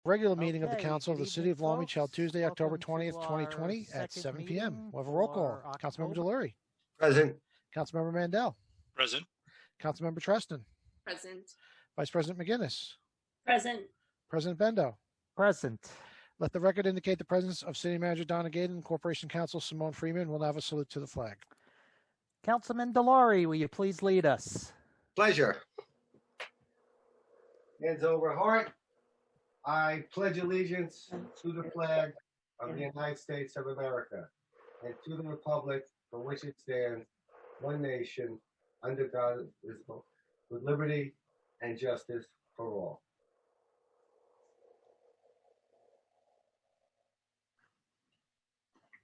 Regular meeting of the Okay, Council of good the City of evening, Long Beach held folks. Tuesday, October Welcome to 20th, 2020 our at 7 second p.m. meeting We'll have a roll call. for Councilmember October. O'Leary. Present. Councilmember Mandel. Present. Councilmember Treston. Present. Vice President McGinnis. Present. President Bendo. Present. Let the record indicate the presence of City Manager Donna Gaden and Corporation Counsel Simone Freeman. We'll now have a salute to the flag. Councilman O'Leary, will you please lead us? Pleasure. Hands over heart. I pledge allegiance to the flag of the United States of America and to the republic for which it stands, one nation, under God, indivisible, with liberty and justice for all.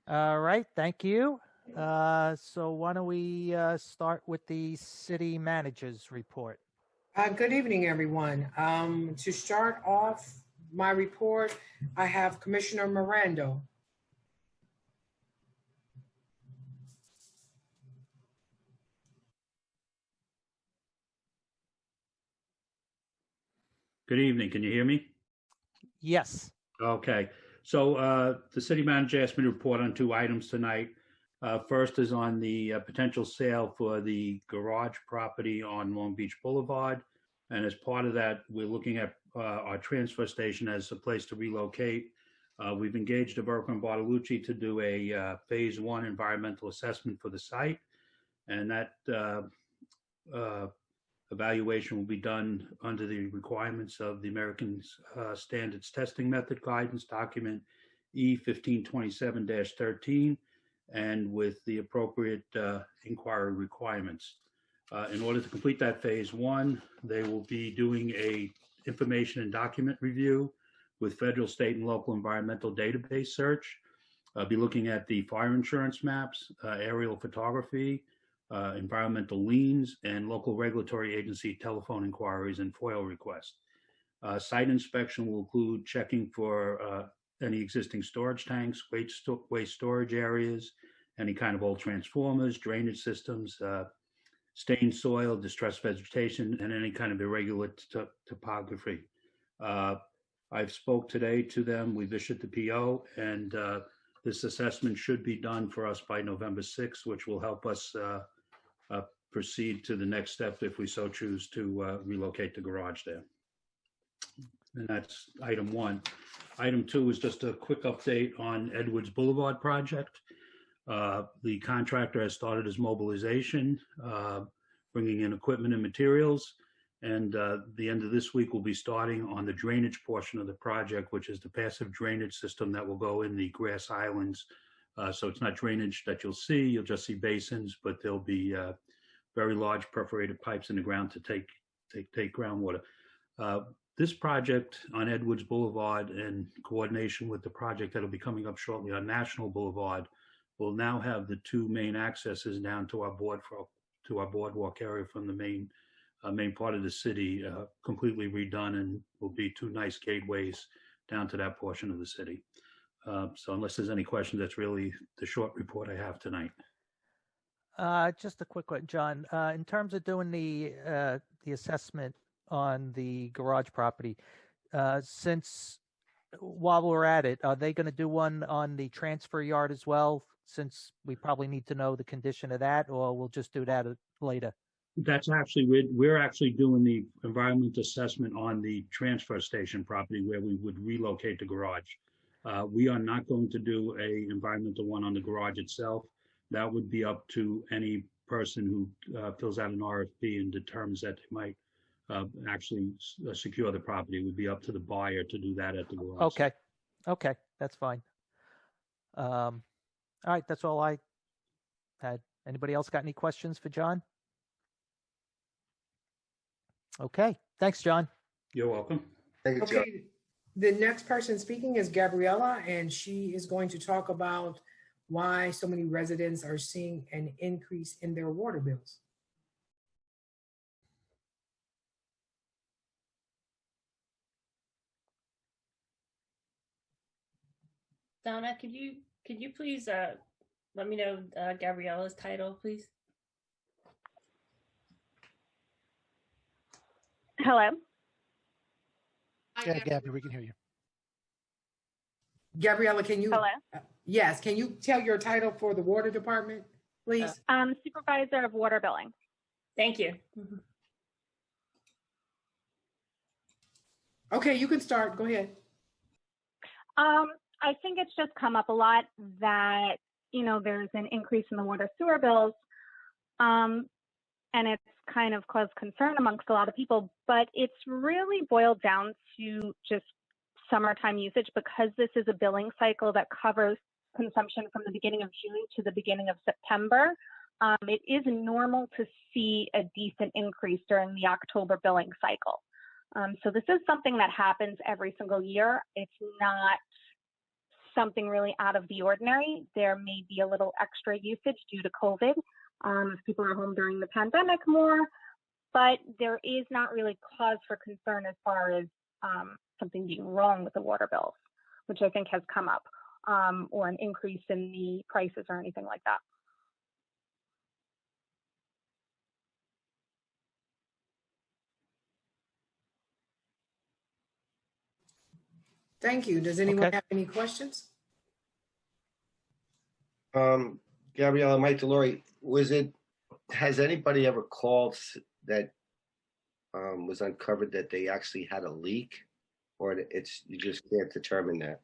All right, thank you. So why don't we start with the city manager's report? Good evening, everyone. To start off my report, I have Commissioner Miranda. Good evening. Can you hear me? Yes. Okay. So the city manager asked me to report on 2 items tonight. First is on the potential sale for the garage property on Long Beach Boulevard. And as part of that, we're looking at our transfer station as a place to relocate. We've engaged Averco and Bartolucci to do a phase 1 environmental assessment for the site. And that evaluation will be done under the requirements of the American Standards Testing Method Guidance Document E1527-13 and with the appropriate inquiry requirements. In order to complete that phase 1, they will be doing a information and document review with federal, state, and local environmental database search. Be looking at the fire insurance maps, aerial photography, environmental liens, and local regulatory agency telephone inquiries and FOIL requests. Site inspection will include checking for any existing storage tanks, waste storage areas, any kind of old transformers, drainage systems, stained soil, distressed vegetation, and any kind of irregular topography. I've spoke today to them. We've issued the PO, and this assessment should be done for us by November 6th, which will help us proceed to the next step if we so choose to relocate the garage there. And that's item 1. Item 2 is just a quick update on Edwards Boulevard project. The contractor has started his mobilization, bringing in equipment and materials. And the end of this week, we'll be starting on the drainage portion of the project, which is the passive drainage system that will go in the grass islands. So it's not drainage that you'll just see basins, but there'll be very large perforated pipes in the ground to take groundwater. This project on Edwards Boulevard, in coordination with the project that'll be coming up shortly on National Boulevard, will now have the 2 main accesses down to our boardwalk area from the main part of the city completely redone, and will be 2 nice gateways down to that portion of the city. So unless there's any questions, that's really the short report I have tonight. Just a quick one, John. In terms of doing the assessment on the garage property, since while we're at it, are they going to do one on the transfer yard as well, since we probably need to know the condition of that, or we'll just do that later? That's actually, we're actually doing the environmental assessment on the transfer station property where we would relocate the garage. We are not going to do a environmental one on the garage itself. That would be up to any person who fills out an RFP and determines that they might actually secure the property. It would be up to the buyer to do that at the garage. Okay, that's fine. All right, that's all I had. Anybody else got any questions for John? Okay, thanks, John. You're welcome. Thank you, John. Okay, the next person speaking is Gabriella, and she is going to talk about why so many residents are seeing an increase in their water bills. Donna, could you please let me know Gabriella's title, please? Hello. Yeah, Gabby, we can hear you. Gabriella, can you? Hello. Yes, can you tell your title for the water department, please? Supervisor of water billing. Thank you. Okay, you can start. Go ahead. I think it's just come up a lot that, there's an increase in the water sewer bills. And it's kind of caused concern amongst a lot of people, but it's really boiled down to just summertime usage because this is a billing cycle that covers consumption from the beginning of June to the beginning of September. It is normal to see a decent increase during the October billing cycle. So this is something that happens every single year. It's not something really out of the ordinary. There may be a little extra usage due to COVID, if people are home during the pandemic more, but there is not really cause for concern as far as something being wrong with the water bills, which I think has come up, or an increase in the prices or anything like that. Thank you. Does anyone Okay. have any questions? Gabriella, Mike Delory, has anybody ever called that was uncovered that they actually had a leak, or you just can't determine that?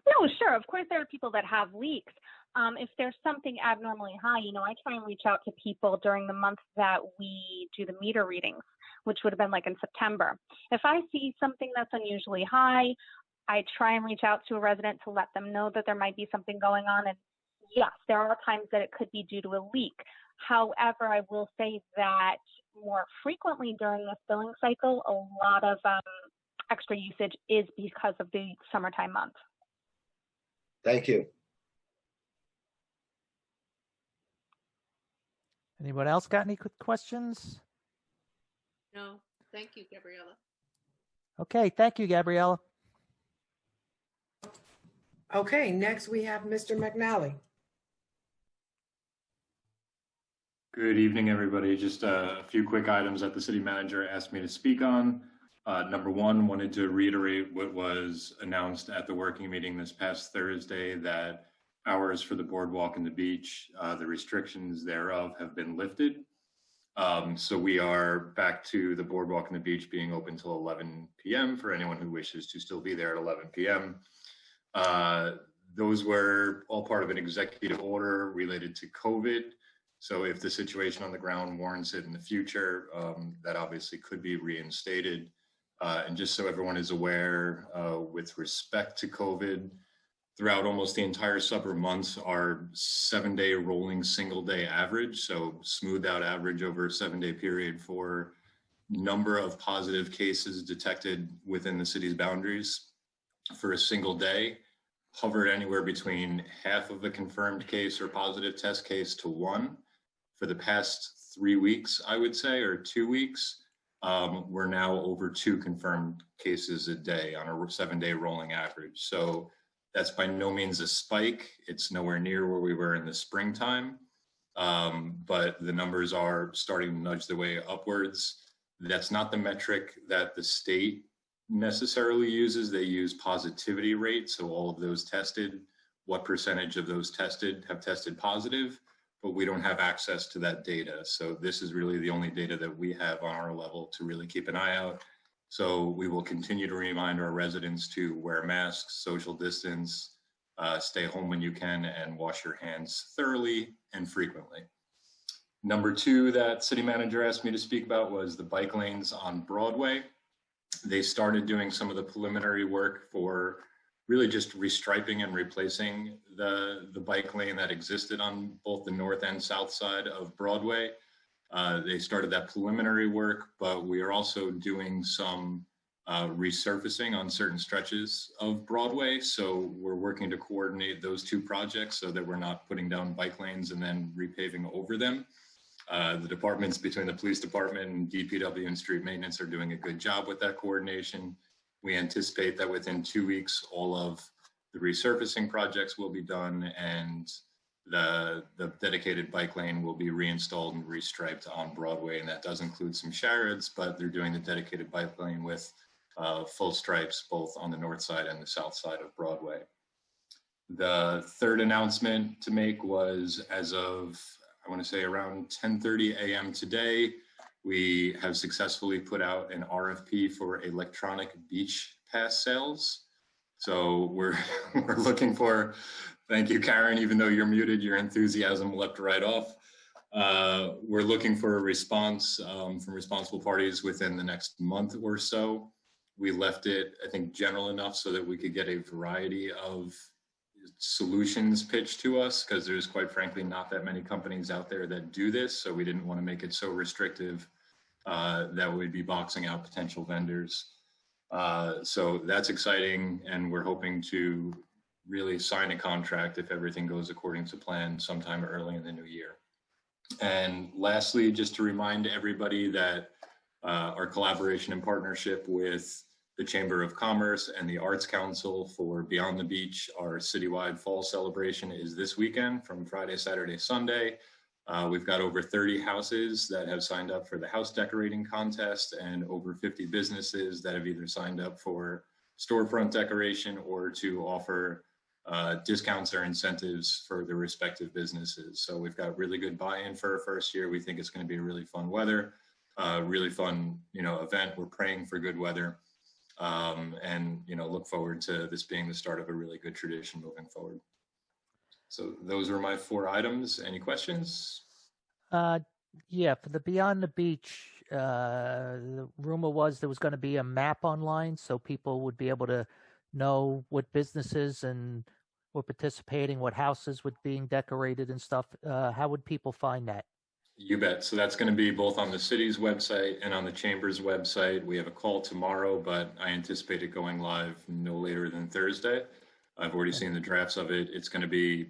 No, sure. Of course, there are people that have leaks. If there's something abnormally high, I try and reach out to people during the month that we do the meter readings, which would have been like in September. If I see something that's unusually high, I try and reach out to a resident to let them know that there might be something going on. And yes, there are times that it could be due to a leak. However, I will say that more frequently during this billing cycle, a lot of extra usage is because of the summertime months. Thank you. Anyone else got any questions? No, thank you, Gabriella. Okay, thank you, Gabriella. Okay, next we have Mr. McNally. Good evening, everybody. Just a few quick items that the city manager asked me to speak on. Number one, wanted to reiterate what was announced at the working meeting this past Thursday, that hours for the boardwalk and the beach, the restrictions thereof have been lifted. So we are back to the boardwalk and the beach being open till 11 p.m. for anyone who wishes to still be there at 11 p.m. Those were all part of an executive order related to COVID. So if the situation on the ground warrants it in the future, that obviously could be reinstated. And just so everyone is aware, with respect to COVID, throughout almost the entire summer months, our 7-day rolling single-day average, so smoothed out average over a 7-day period for number of positive cases detected within the city's boundaries for a single day, hovered anywhere between half of a confirmed case or positive test case to one. For the past 3 weeks, I would say, or 2 weeks, we're now over 2 confirmed cases a day on a 7-day rolling average. So that's by no means a spike. It's nowhere near where we were in the springtime, but the numbers are starting to nudge their way upwards. That's not the metric that the state necessarily uses. They use positivity rate. So all of those tested, what percentage of those tested have tested positive, but we don't have access to that data. So this is really the only data that we have on our level to really keep an eye out. So we will continue to remind our residents to wear masks, social distance, stay home when you can, and wash your hands thoroughly and frequently. Number two that city manager asked me to speak about was the bike lanes on Broadway. They started doing some of the preliminary work for really just restriping and replacing the bike lane that existed on both the north and south side of Broadway. They started that preliminary work, but we are also doing some resurfacing on certain stretches of Broadway. So we're working to coordinate those two projects so that we're not putting down bike lanes and then repaving over them. The departments between the police department and DPW and street maintenance are doing a good job with that coordination. We anticipate that within 2 weeks, all of the resurfacing projects will be done and the dedicated bike lane will be reinstalled and restriped on Broadway. And that does include some shards, but they're doing the dedicated bike lane with full stripes, both on the north side and the south side of Broadway. The third announcement to make was, as of, I want to say around 10:30 a.m. today, we have successfully put out an RFP for electronic beach pass sales. So we're looking for, thank you, Karen, even though you're muted, your enthusiasm leapt right off. We're looking for a response from responsible parties within the next month or so. We left it, I think, general enough so that we could get a variety of solutions pitched to us, because there's quite frankly not that many companies out there that do this. So we didn't want to make it so restrictive that we'd be boxing out potential vendors. So that's exciting, and we're hoping to really sign a contract if everything goes according to plan sometime early in the new year. And lastly, just to remind everybody that our collaboration and partnership with the Chamber of Commerce and the Arts Council for Beyond the Beach, our citywide fall celebration, is this weekend from Friday, Saturday, Sunday. We've got over 30 houses that have signed up for the house decorating contest, and over 50 businesses that have either signed up for storefront decoration or to offer discounts or incentives for their respective businesses. So we've got really good buy-in for our first year. We think it's going to be a really fun really fun, event. We're praying for good weather. And look forward to this being the start of a really good tradition moving forward. So those were my 4 items. Any questions? Yeah, for the Beyond the Beach, the rumor was there was going to be a map online so people would be able to know what businesses and were participating, what houses were being decorated and stuff. How would people find that? You bet. So that's going to be both on the city's website and on the Chamber's website. We have a call tomorrow, but I anticipate it going live no later than Thursday. I've already seen the drafts of it. It's going to be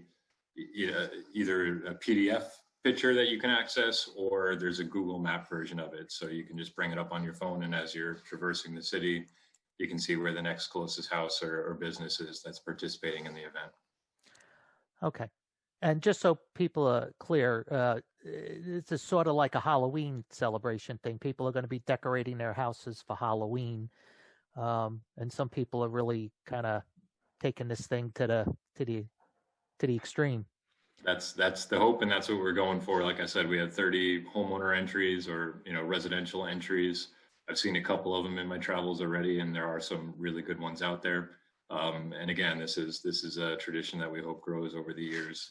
either a PDF picture that you can access, or there's a Google Map version of it. So you can just bring it up on your phone, and as you're traversing the city, you can see where the next closest house or business is that's participating in the event. Okay. And just so people are clear, it's a sort of like a Halloween celebration thing. People are going to be decorating their houses for Halloween. And some people are really kind of taking this thing to the extreme. That's the hope, and that's what we're going for. Like I said, we had 30 homeowner entries or residential entries. I've seen a couple of them in my travels already, and there are some really good ones out there. And again, this is a tradition that we hope grows over the years,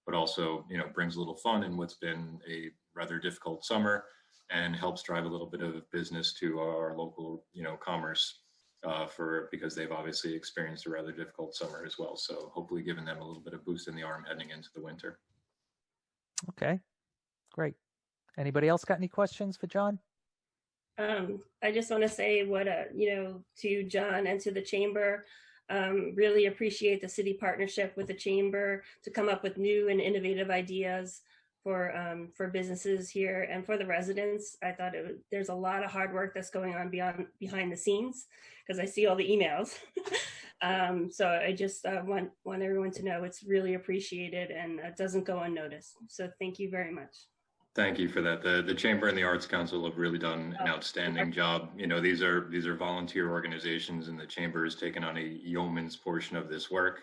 but also brings a little fun in what's been a rather difficult summer, and helps drive a little bit of business to our local commerce. Because they've obviously experienced a rather difficult summer as well. So hopefully giving them a little bit of boost in the arm heading into the winter. Okay, great. Anybody else got any questions for John? I just want to say to John and to the Chamber, really appreciate the city partnership with the Chamber to come up with new and innovative ideas for businesses here and for the residents. I thought there's a lot of hard work that's going on behind the scenes, because I see all the emails. So I just want everyone to know it's really appreciated, and it doesn't go unnoticed. So thank you very much. Thank you for that. The Chamber and the Arts Council have really done an outstanding job. These are volunteer organizations, and the Chamber has taken on a yeoman's portion of this work.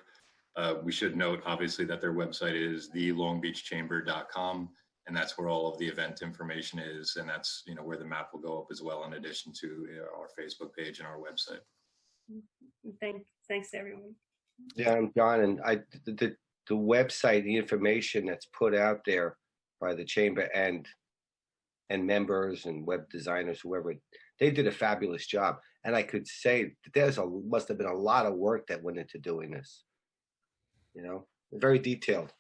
We should note, obviously, that their website is thelongbeachchamber.com, and that's where all of the event information is, and that's where the map will go up as well, in addition to our Facebook page and our website. Thanks to everyone. Yeah, I'm John, and the website, the information that's put out there by the Chamber and members and web designers, whoever, they did a fabulous job. And I could say that must have been a lot of work that went into doing this. Very detailed.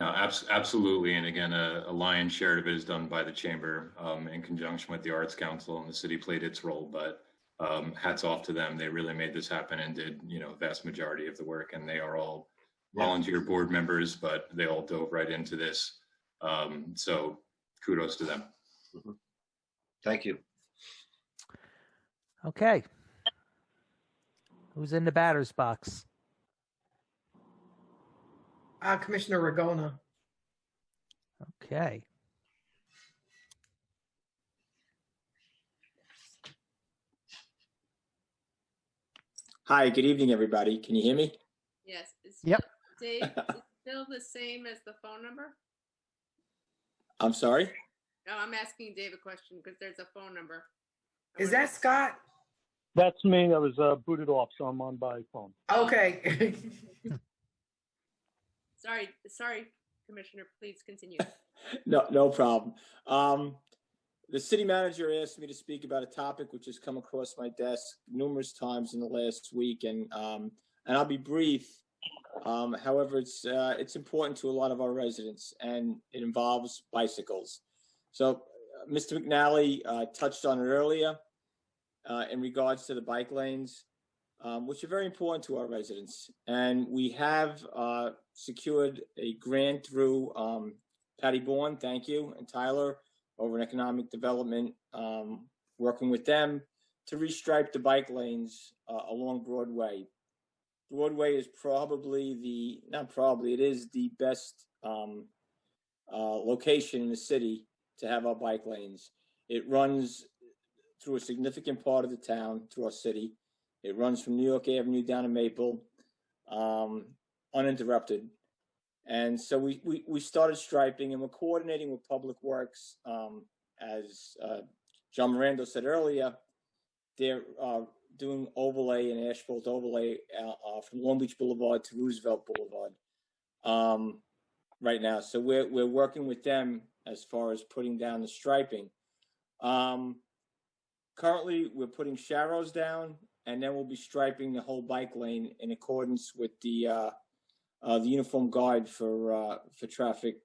No, absolutely. And again, a lion's share of it is done by the Chamber in conjunction with the Arts Council, and the city played its role, but hats off to them. They really made this happen and did, vast majority of the work, and they are all volunteer board members, but they all dove right into this. So kudos to them. Mm-hmm. Thank you. Okay. Who's in the batter's box? Commissioner Ragona. Okay. Hi, good evening, everybody. Can you hear me? Yes. Is Yep. Dave, is it still the same as the phone number? I'm sorry? No, I'm asking Dave a question because there's a phone number. Is that Scott? That's me. I was booted off, so I'm on by phone. Okay. Sorry, Commissioner, please continue. No problem. The city manager asked me to speak about a topic which has come across my desk numerous times in the last week, and I'll be brief. However, it's important to a lot of our residents, and it involves bicycles. So, Mr. McNally touched on it earlier in regards to the bike lanes, which are very important to our residents. And we have secured a grant through Patti Bourne, thank you, and Tyler over in Economic Development, working with them to restripe the bike lanes along Broadway. Broadway is it is the best location in the city to have our bike lanes. It runs through a significant part of the town, through our city. It runs from New York Avenue down to Maple, uninterrupted. And so we started striping, and we're coordinating with Public Works. As John Miranda said earlier, they're doing overlay and asphalt overlay from Long Beach Boulevard to Roosevelt Boulevard right now. So we're working with them as far as putting down the striping. Currently, we're putting sharrows down, and then we'll be striping the whole bike lane in accordance with the uniform guide for traffic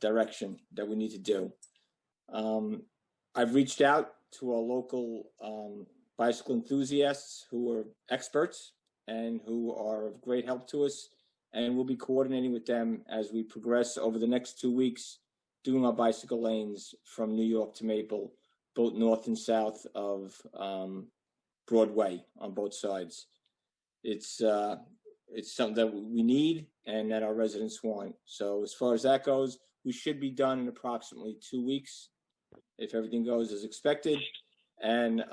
direction that we need to do. I've reached out to our local bicycle enthusiasts who are experts and who are of great help to us, and we'll be coordinating with them as we progress over the next 2 weeks, doing our bicycle lanes from New York to Maple, both north and south of Broadway on both sides. It's something that we need and that our residents want. So as far as that goes, we should be done in approximately 2 weeks if everything goes as expected. And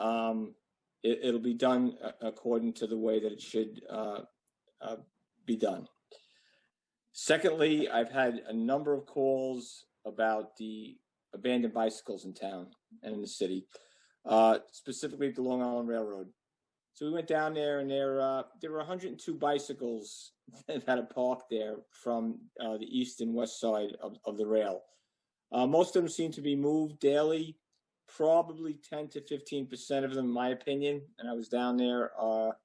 it'll be done according to the way that it should be done. Secondly, I've had a number of calls about the abandoned bicycles in town and in the city, specifically at the Long Island Railroad. So we went down there, and there were 102 bicycles that are parked there from the east and west side of the rail. Most of them seem to be moved daily. Probably 10 to 15% of them, in my opinion, and I was down there, are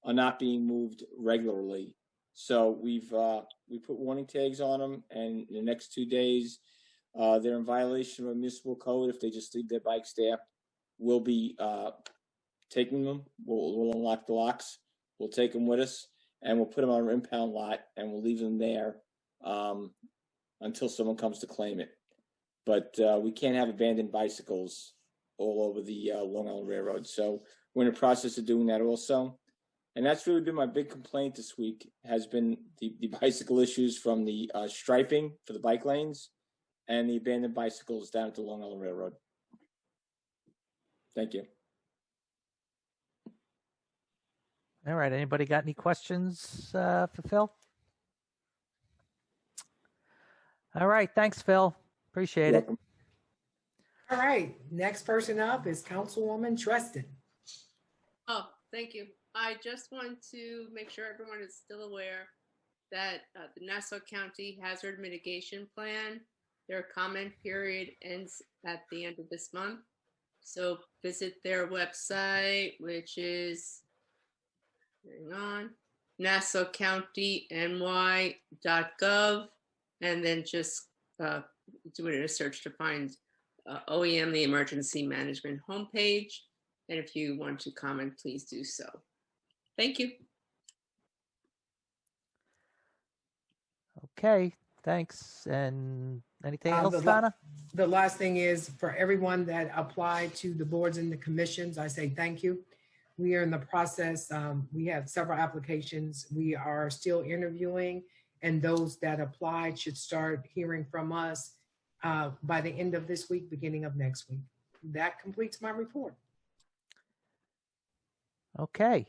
not being moved regularly. So we put warning tags on them, and in the next 2 days, they're in violation of a municipal code if they just leave their bikes there. We'll be taking them. We'll unlock the locks. We'll take them with us, and we'll put them on our impound lot, and we'll leave them there until someone comes to claim it. But we can't have abandoned bicycles all over the Long Island Railroad. So we're in the process of doing that also. And that's really been my big complaint this week, has been the bicycle issues from the striping for the bike lanes and the abandoned bicycles down at the Long Island Railroad. Thank you. All right. Anybody got any questions for Phil? All right. Thanks, Phil. Appreciate it. All right. Next person up is Councilwoman Treston. Oh, thank you. I just want to make sure everyone is still aware that the Nassau County Hazard Mitigation Plan, their comment period ends at the end of this month. So visit their website, which is, hang on, nassaucountiny.gov, and then just do it in a search to find OEM, the Emergency Management homepage. And if you want to comment, please do so. Thank you. Okay, thanks. And anything else, Donna? The last thing is, for everyone that applied to the boards and the commissions, I say thank you. We are in the process. We have several applications. We are still interviewing, and those that applied should start hearing from us by the end of this week, beginning of next week. That completes my report. Okay.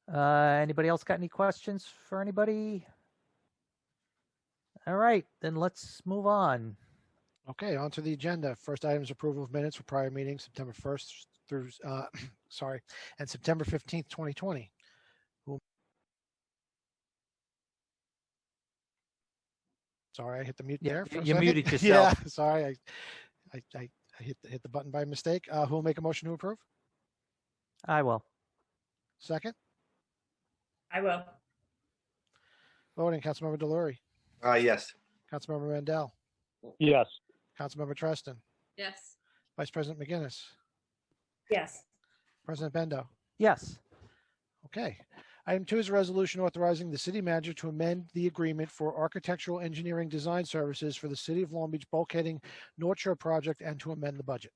Anybody else got any questions for anybody? All right, then let's move on. Okay, on to the agenda. First item is approval of minutes for prior meetings, September 1st through, and September 15th, 2020. Sorry, I hit the mute Yeah, there for a you second. muted yourself. Yeah, sorry, I hit the button by mistake. Who will make a motion to approve? I will. Second, I will. voting, Councilmember Delory, Yes. Councilmember Mandel, Yes. Councilmember Treston, Yes. Vice President McGinnis, Yes. President Bendo. Yes. Okay. Item 2 is a resolution authorizing the city manager to amend the agreement for architectural engineering design services for the City of Long Beach Bulkheading-North Shore project and to amend the budget.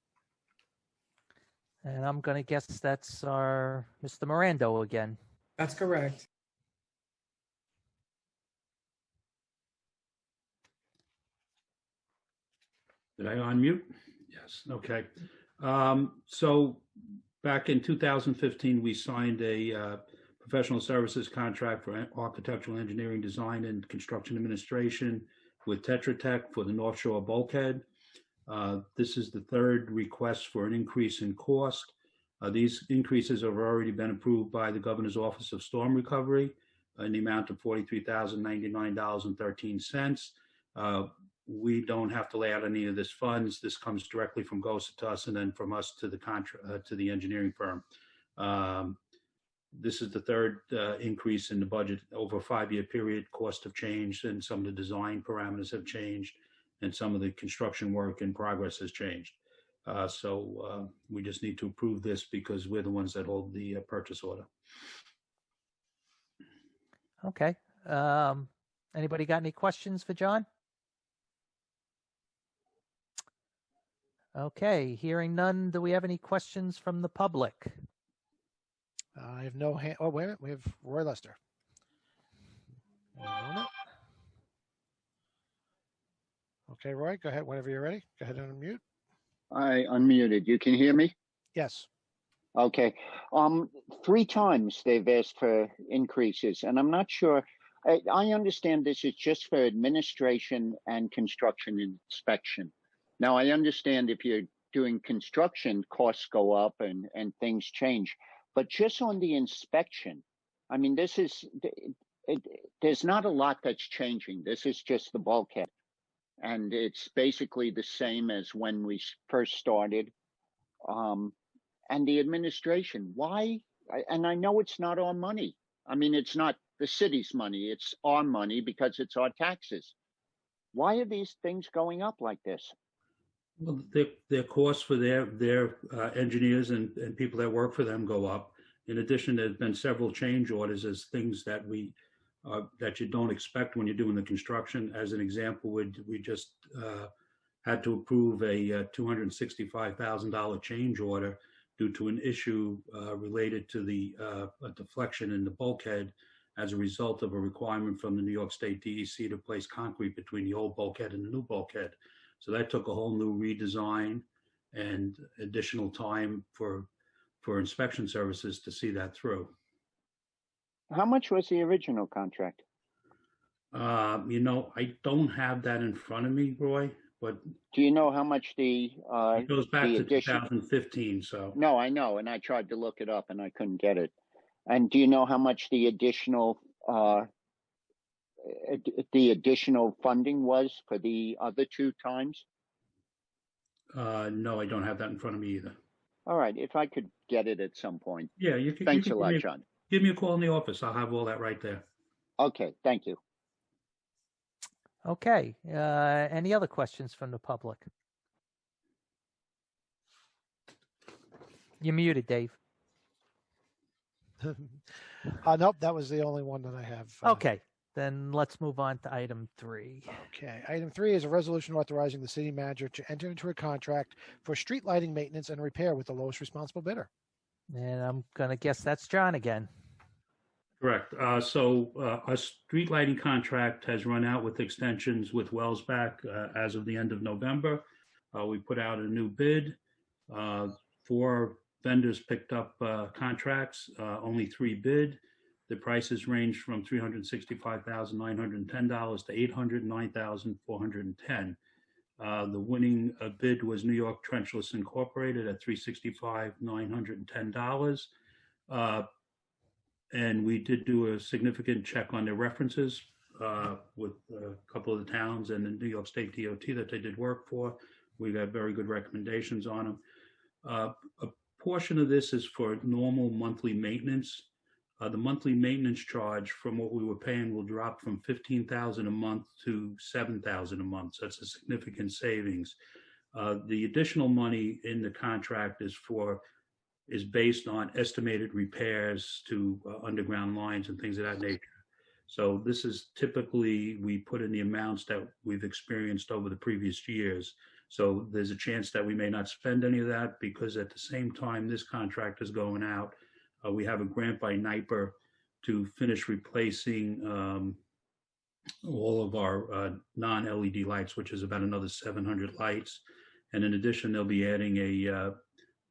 And I'm going to guess that's our Mr. Mirando again. That's correct. Did I unmute? Yes. Okay. So back in 2015, we signed a professional services contract for architectural engineering design and construction administration with Tetra Tech for the North Shore bulkhead. This is the third request for an increase in cost. These increases have already been approved by the Governor's Office of Storm Recovery in the amount of $43,099.13. We don't have to lay out any of this funds. This comes directly from GOSA to us and then from us to the engineering firm. This is the third increase in the budget over a 5-year period. Costs have changed and some of the design parameters have changed and some of the construction work in progress has changed. So we just need to approve this because we're the ones that hold the purchase order. Okay. Anybody got any questions for John? Okay, hearing none, do we have any questions from the public? I have no hand. Oh, wait a minute. We have Roy Lester. One moment. Okay, Roy, go ahead. Whenever you're ready, go ahead and unmute. I unmuted. You can hear me? Yes. Okay. 3 times they've asked for increases, and I'm not sure. I understand this is just for administration and construction inspection. Now, I understand if you're doing construction, costs go up and things change. But just on the inspection, I mean, there's not a lot that's changing. This is just the bulkhead. And it's basically the same as when we first started. And the administration, why? And I know it's not our money. I mean, it's not the city's money. It's our money because it's our taxes. Why are these things going up like this? Well, their costs for their engineers and people that work for them go up. In addition, there's been several change orders as things that that you don't expect when you're doing the construction. As an example, we just had to approve a $265,000 change order due to an issue related to a deflection in the bulkhead as a result of a requirement from the New York State DEC to place concrete between the old bulkhead and the new bulkhead. So that took a whole new redesign and additional time for inspection services to see that through. How much was the original contract? I don't have that in front of me, Roy, but Do you know how much it goes back to 2015. So No, I know, and I tried to look it up and I couldn't get it. And do you know how much the additional funding was for the other 2 times? no, I don't have that in front of me either. All right, if I could get it at some point. Yeah, you can. Thanks a lot, John. Give me a call in the office. I'll have all that right there. Okay, thank you. Okay, any other questions from the public? You're muted, Dave. Nope, that was the only one that I have. Okay, then let's move on to item 3. Okay. Item 3 is a resolution authorizing the city manager to enter into a contract for street lighting maintenance and repair with the lowest responsible bidder. And I'm going to guess that's John again. Correct. So our street lighting contract has run out with extensions with Wellsback as of the end of November. We put out a new bid for vendors picked up contracts, only 3 bid. The prices ranged from $365,910 to $809,410. The winning bid was New York Trenchless Incorporated at $365,910. And we did do a significant check on their references with a couple of the towns and the New York State DOT that they did work for. We got very good recommendations on them. A portion of this is for normal monthly maintenance. The monthly maintenance charge from what we were paying will drop from $15,000 a month to $7,000 a month. So that's a significant savings. The additional money in the contract is based on estimated repairs to underground lines and things of that nature. So this is typically, we put in the amounts that we've experienced over the previous years. So there's a chance that we may not spend any of that, because at the same time this contract is going out, we have a grant by NYPER to finish replacing all of our non-LED lights, which is about another 700 lights. And in addition, they'll be adding a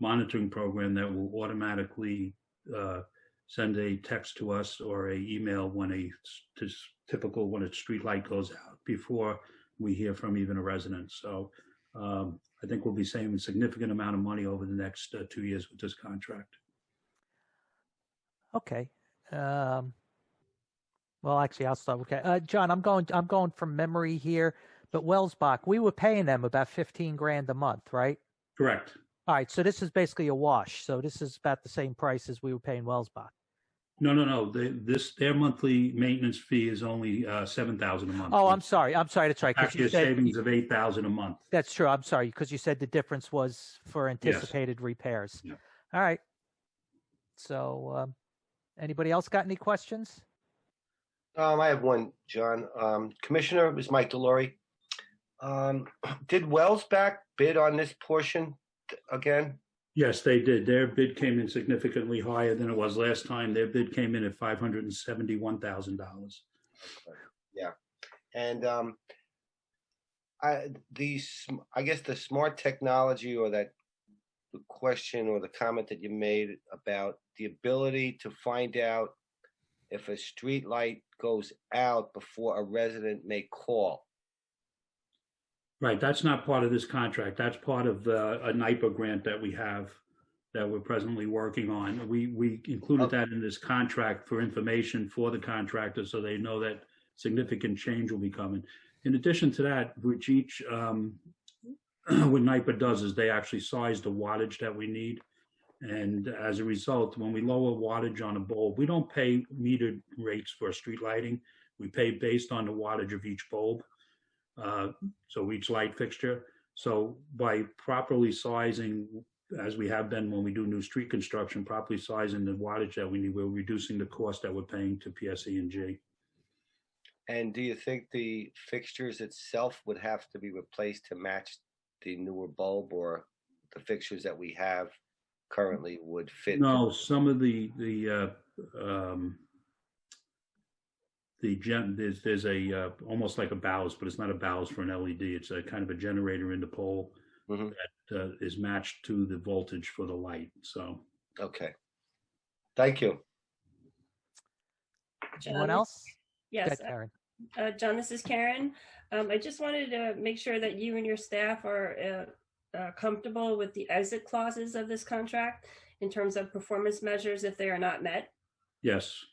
monitoring program that will automatically send a text to us or an email when a street light goes out before we hear from even a resident. So I think we'll be saving a significant amount of money over the next 2 years with this contract. Okay. Well, actually, I'll start. Okay, John, I'm going from memory here, but Wellsbach, we were paying them about $15,000 a month, right? Correct. All right, so this is basically a wash. So this is about the same price as we were paying Wellsbach. No. Their monthly maintenance fee is only $7,000 a month. Oh, I'm sorry. That's right. Actually, a savings of $8,000 a month. That's true. I'm sorry, because you said the difference was for anticipated repairs. Yeah. All right. So, anybody else got any questions? I have one, John. Commissioner, it was Mike Delory. Did Wellsbach bid on this portion again? Yes, they did. Their bid came in significantly higher than it was last time. Their bid came in at $571,000. Okay. Yeah, and I guess the smart technology, or the question or the comment that you made about the ability to find out if a street light goes out before a resident may call. Right, that's not part of this contract. That's part of a NYPER grant that we have that we're presently working on. We included that in this contract for information for the contractors, so they know that significant change will be coming. In addition to that, which each what NYPER does is they actually size the wattage that we need. And as a result, when we lower wattage on a bulb, we don't pay metered rates for street lighting. We pay based on the wattage of each bulb. So each light fixture. So by properly sizing, as we have been when we do new street construction, properly sizing the wattage that we need, we're reducing the cost that we're paying to PSE&G. And do you think the fixtures itself would have to be replaced to match the newer bulb, or the fixtures that we have currently would fit? No, some of there's a almost like a ballast, but it's not a ballast for an LED. It's a kind of a generator in the pole that is matched to the voltage for the light. So okay, thank you. Anyone else? Yes, Karen. John, this is Karen. I just wanted to make sure that you and your staff are comfortable with the exit clauses of this contract in terms of performance measures if they are not met. Yes.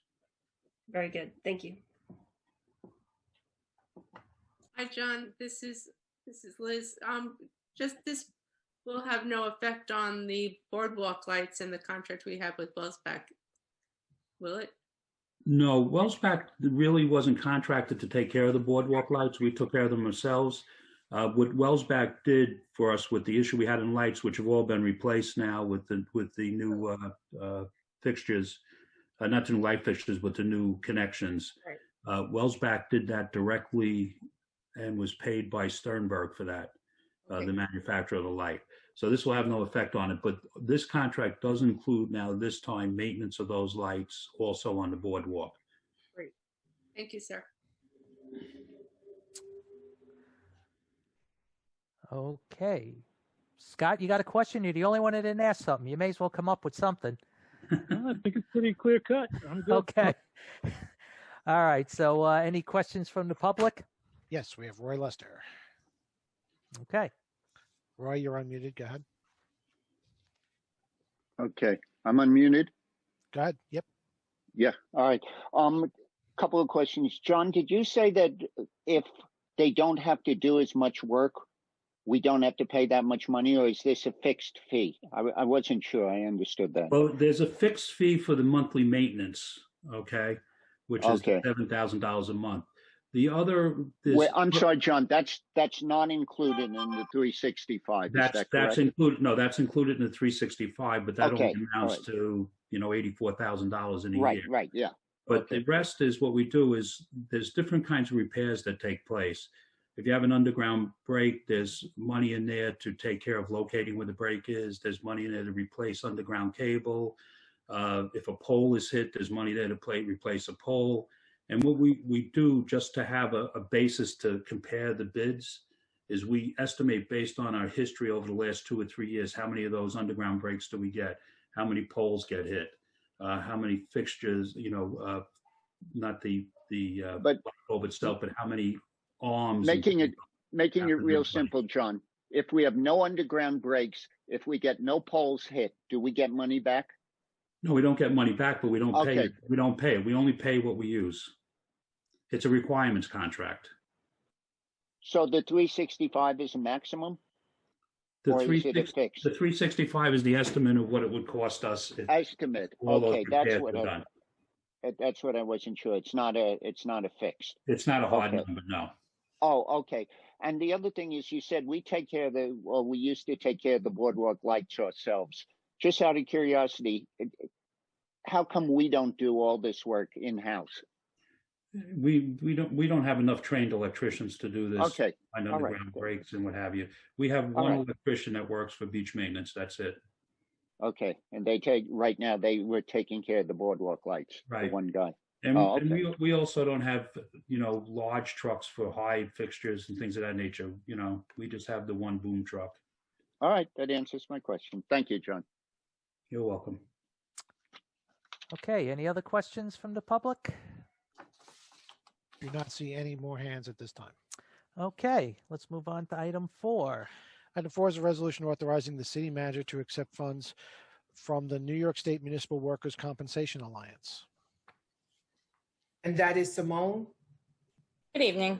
Very good. Thank you. Hi, John. This is Liz. Just this will have no effect on the boardwalk lights and the contract we have with Wellsbach, will it? No, Wellsbach really wasn't contracted to take care of the boardwalk lights. We took care of them ourselves. What Wellsbach did for us with the issue we had in lights, which have all been replaced now with the new fixtures, not the new light fixtures, but the new connections. Right. Wellsbach did that directly and was paid by Sternberg for that, the manufacturer of the light. So this will have no effect on it, but this contract does include now this time maintenance of those lights also on the boardwalk. Great. Thank you, sir. Okay. Scott, you got a question? You're the only one that didn't ask something. You may as well come up with something. I think it's pretty clear cut. I'm good. Okay. All right. So any questions from the public? Yes, we have Roy Lester. Okay. Roy, you're unmuted. Go ahead. Okay, I'm unmuted. Go ahead. Yep. Yeah, all right. Couple of questions. John, did you say that if they don't have to do as much work, we don't have to pay that much money, or is this a fixed fee? I wasn't sure I understood that. Well, there's a fixed fee for the monthly maintenance, okay, which is Okay. $7,000 a month. The other, Wait, I'm sorry, John, that's not included in the 365, is that correct? that's included. No, that's included in the 365, but that Okay, only amounts all right. to, $84,000 in a Right, year. right, yeah. But Okay. the rest is what we do is there's different kinds of repairs that take place. If you have an underground break, there's money in there to take care of locating where the break is. There's money in there to replace underground cable. If a pole is hit, there's money there to replace a pole. And what we do, just to have a basis to compare the bids, is we estimate based on our history over the last 2 or 3 years, how many of those underground breaks do we get? How many poles get hit? How many fixtures, not the light bulb itself, but how many arms? Making it real everybody. simple, John. If we have no underground breaks, if we get no poles hit, do we get money back? No, we don't get money back, but we don't pay Okay. it. We don't pay it. We only pay what we use. It's a requirements contract. So the 365 is a maximum? The Or is it a fixed? The 365 is the estimate of what it would cost us if Estimate. all those Okay, that's repairs what were done. that's what I wasn't sure. It's not a fixed. It's not a hard Okay. number, no. Oh, okay. And the other thing is, you said we used to take care of the boardwalk lights ourselves. Just out of curiosity, how come we don't do all this work in-house? We don't have enough trained electricians to do this. Okay, On all right. underground breaks and what have you. We have All one right. electrician that works for beach maintenance. That's it. Okay, and right now they were taking care of the boardwalk lights, the Right. one guy. And, Oh, and okay. we also don't have, large trucks for high fixtures and things of that nature. We just have the one boom truck. All right, that answers my question. Thank you, John. You're welcome. Okay. Any other questions from the public? Do not see any more hands at this time. Okay. Let's move on to item 4. Item 4 is a resolution authorizing the city manager to accept funds from the New York State Municipal Workers' Compensation Alliance. And that is Simone. Good evening.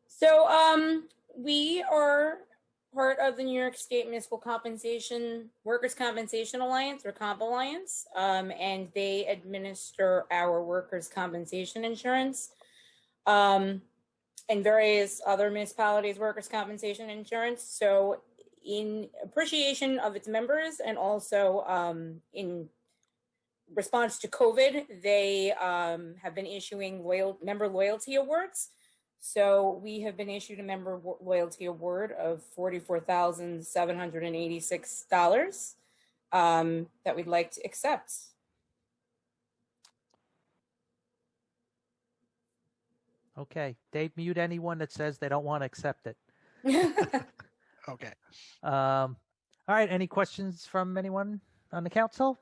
So we are part of the New York State Municipal Workers' Compensation Alliance, or Comp Alliance, and they administer our workers' compensation insurance and various other municipalities' workers' compensation insurance. So in appreciation of its members and also in response to COVID, they have been issuing member loyalty awards. So we have been issued a member loyalty award of $44,786 that we'd like to accept. Okay. Dave, mute anyone that says they don't want to accept it. Okay. All right. Any questions from anyone on the council?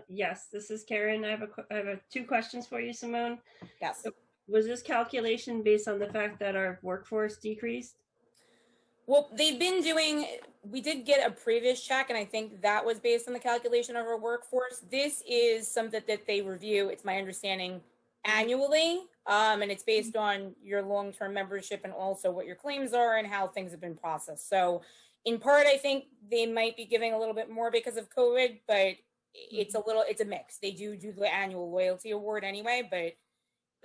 Yes, this is Karen. I have 2 questions for you, Simone. Yes. Was this calculation based on the fact that our workforce decreased? Well, we did get a previous check, and I think that was based on the calculation of our workforce. This is something that they review, it's my understanding, annually, and it's based on your long-term membership and also what your claims are and how things have been processed. So in part, I think they might be giving a little bit more because of COVID, but it's a mix. They do the annual loyalty award anyway, but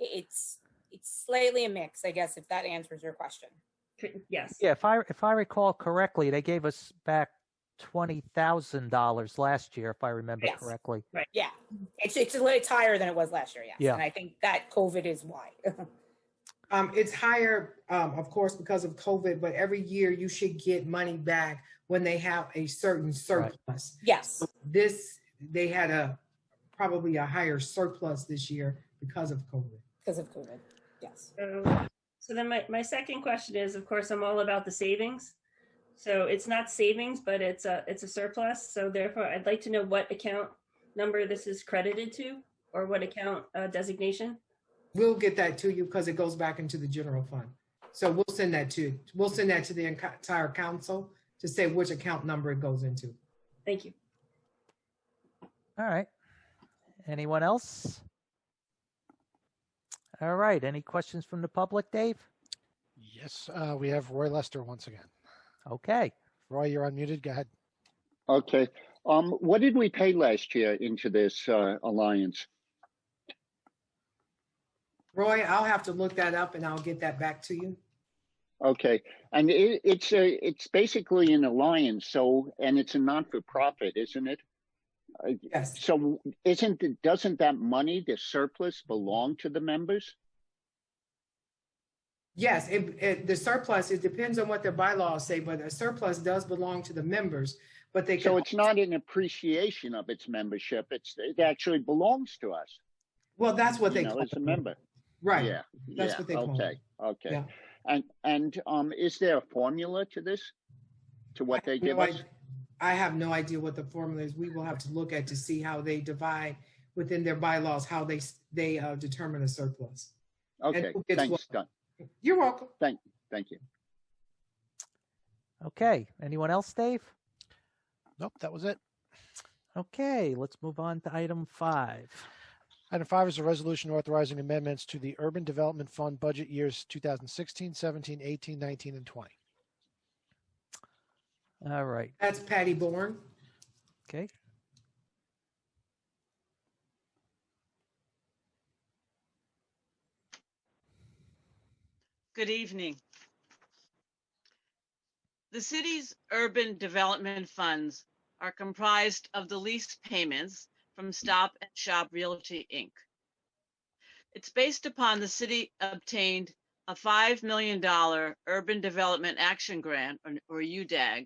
it's slightly a mix, I guess, if that answers your question. Yes. Yeah. If I recall correctly, they gave us back $20,000 last year, if I remember Yes. correctly. Right. Yeah, it's higher than it was last year. Yes. Yeah. And I think that COVID is why. It's higher, of course, because of COVID, but every year you should get money back when they have a certain surplus. Yes. They had probably a higher surplus this year because of COVID. Because of COVID. Yes. So then my second question is, of course, I'm all about the savings. So it's not savings, but it's a surplus. So therefore, I'd like to know what account number this is credited to, or what account designation. We'll get that to you because it goes back into the general fund. So we'll send that to the entire council to say which account number it goes into. Thank you. All right. Anyone else? All right. Any questions from the public, Dave? Yes, we have Roy Lester once again. Okay. Roy, you're unmuted. Go ahead. Okay. What did we pay last year into this alliance? Roy, I'll have to look that up and I'll get that back to you. Okay, and it's basically an alliance, so, and it's a not-for-profit, isn't it? Yes. So doesn't that money, the surplus, belong to the members? Yes, the surplus, it depends on what their bylaws say, but a surplus does belong to the members, but they can. So it's not an appreciation of its membership, it actually belongs to us. Well, that's what they call it. As a member. Right. Yeah. That's what they call it. Okay. Yeah. And is there a formula to this, to what they give us? I have no idea what the formula is. We will have to look at to see how they divide within their bylaws, how they determine a surplus. Okay, thanks, Don. You're welcome. Thank you. Okay. Anyone else, Dave? Nope, that was it. Okay. Let's move on to item 5. Item 5 is a resolution authorizing amendments to the Urban Development Fund budget years 2016, 17, 18, 19, and 20. All right. That's Patti Bourne. Okay. Good evening. The city's urban development funds are comprised of the lease payments from Stop and Shop Realty, Inc. It's based upon the city obtained a $5 million Urban Development Action Grant, or UDAG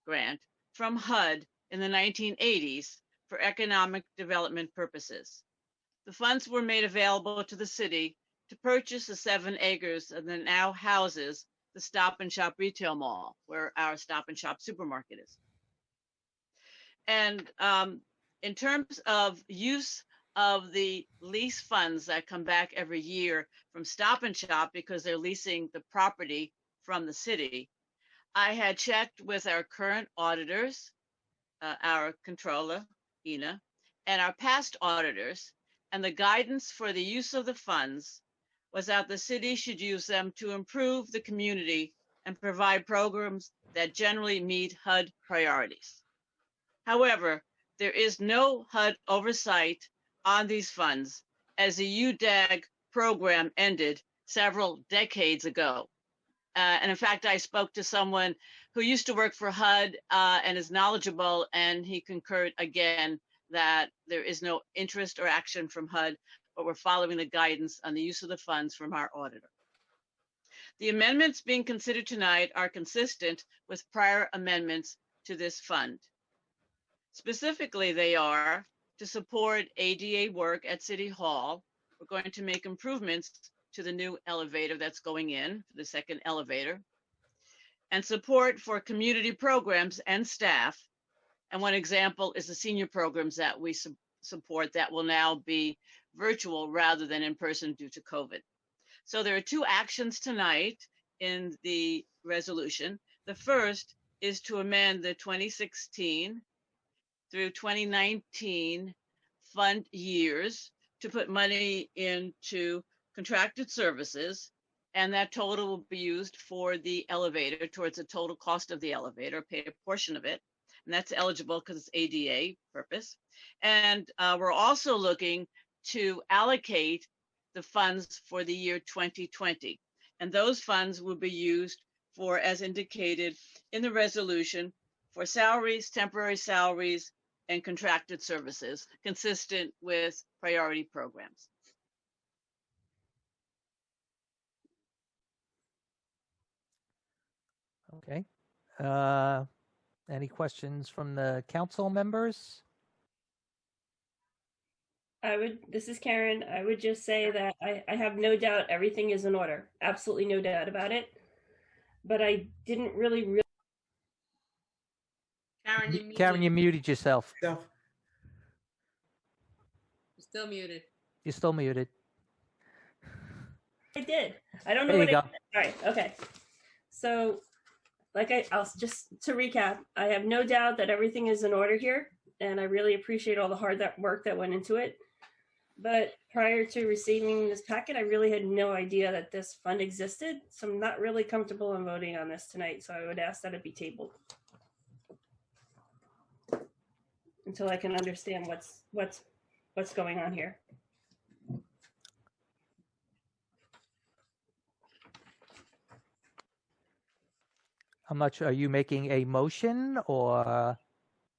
grant, from HUD in the 1980s for economic development purposes. The funds were made available to the city to purchase the 7 acres that now houses the Stop and Shop retail mall, where our Stop and Shop supermarket is. And in terms of use of the lease funds that come back every year from Stop and Shop, because they're leasing the property from the city, I had checked with our current auditors, our controller, Ina, and our past auditors, and the guidance for the use of the funds was that the city should use them to improve the community and provide programs that generally meet HUD priorities. However, there is no HUD oversight on these funds, as the UDAG program ended several decades ago. And in fact, I spoke to someone who used to work for HUD and is knowledgeable, and he concurred again that there is no interest or action from HUD, but we're following the guidance on the use of the funds from our auditor. The amendments being considered tonight are consistent with prior amendments to this fund. Specifically, they are to support ADA work at City Hall. We're going to make improvements to the new elevator that's going in, the second elevator, and support for community programs and staff. And one example is the senior programs that we support that will now be virtual rather than in person due to COVID. So there are 2 actions tonight in the resolution. The first is to amend the 2016 through 2019 fund years to put money into contracted services, and that total will be used for the elevator towards the total cost of the elevator, pay a portion of it, and that's eligible because it's ADA purpose. And we're also looking to allocate the funds for the year 2020, and those funds will be used for, as indicated in the resolution, for salaries, temporary salaries, and contracted services consistent with priority programs. Okay. Any questions from the council members? This is Karen. I would just say that I have no doubt everything is in order. Absolutely no doubt about it. But I didn't really Karen, you muted. Karen, you muted yourself. So, You're still muted. You're still muted. I did. I don't know There what you I go. All right. Okay. So, I'll just to recap, I have no doubt that everything is in order here, and I really appreciate all the hard work that went into it. But prior to receiving this packet, I really had no idea that this fund existed. So I'm not really comfortable in voting on this tonight. So I would ask that it be tabled until I can understand what's going on here. I'm not sure. Are you making a motion or?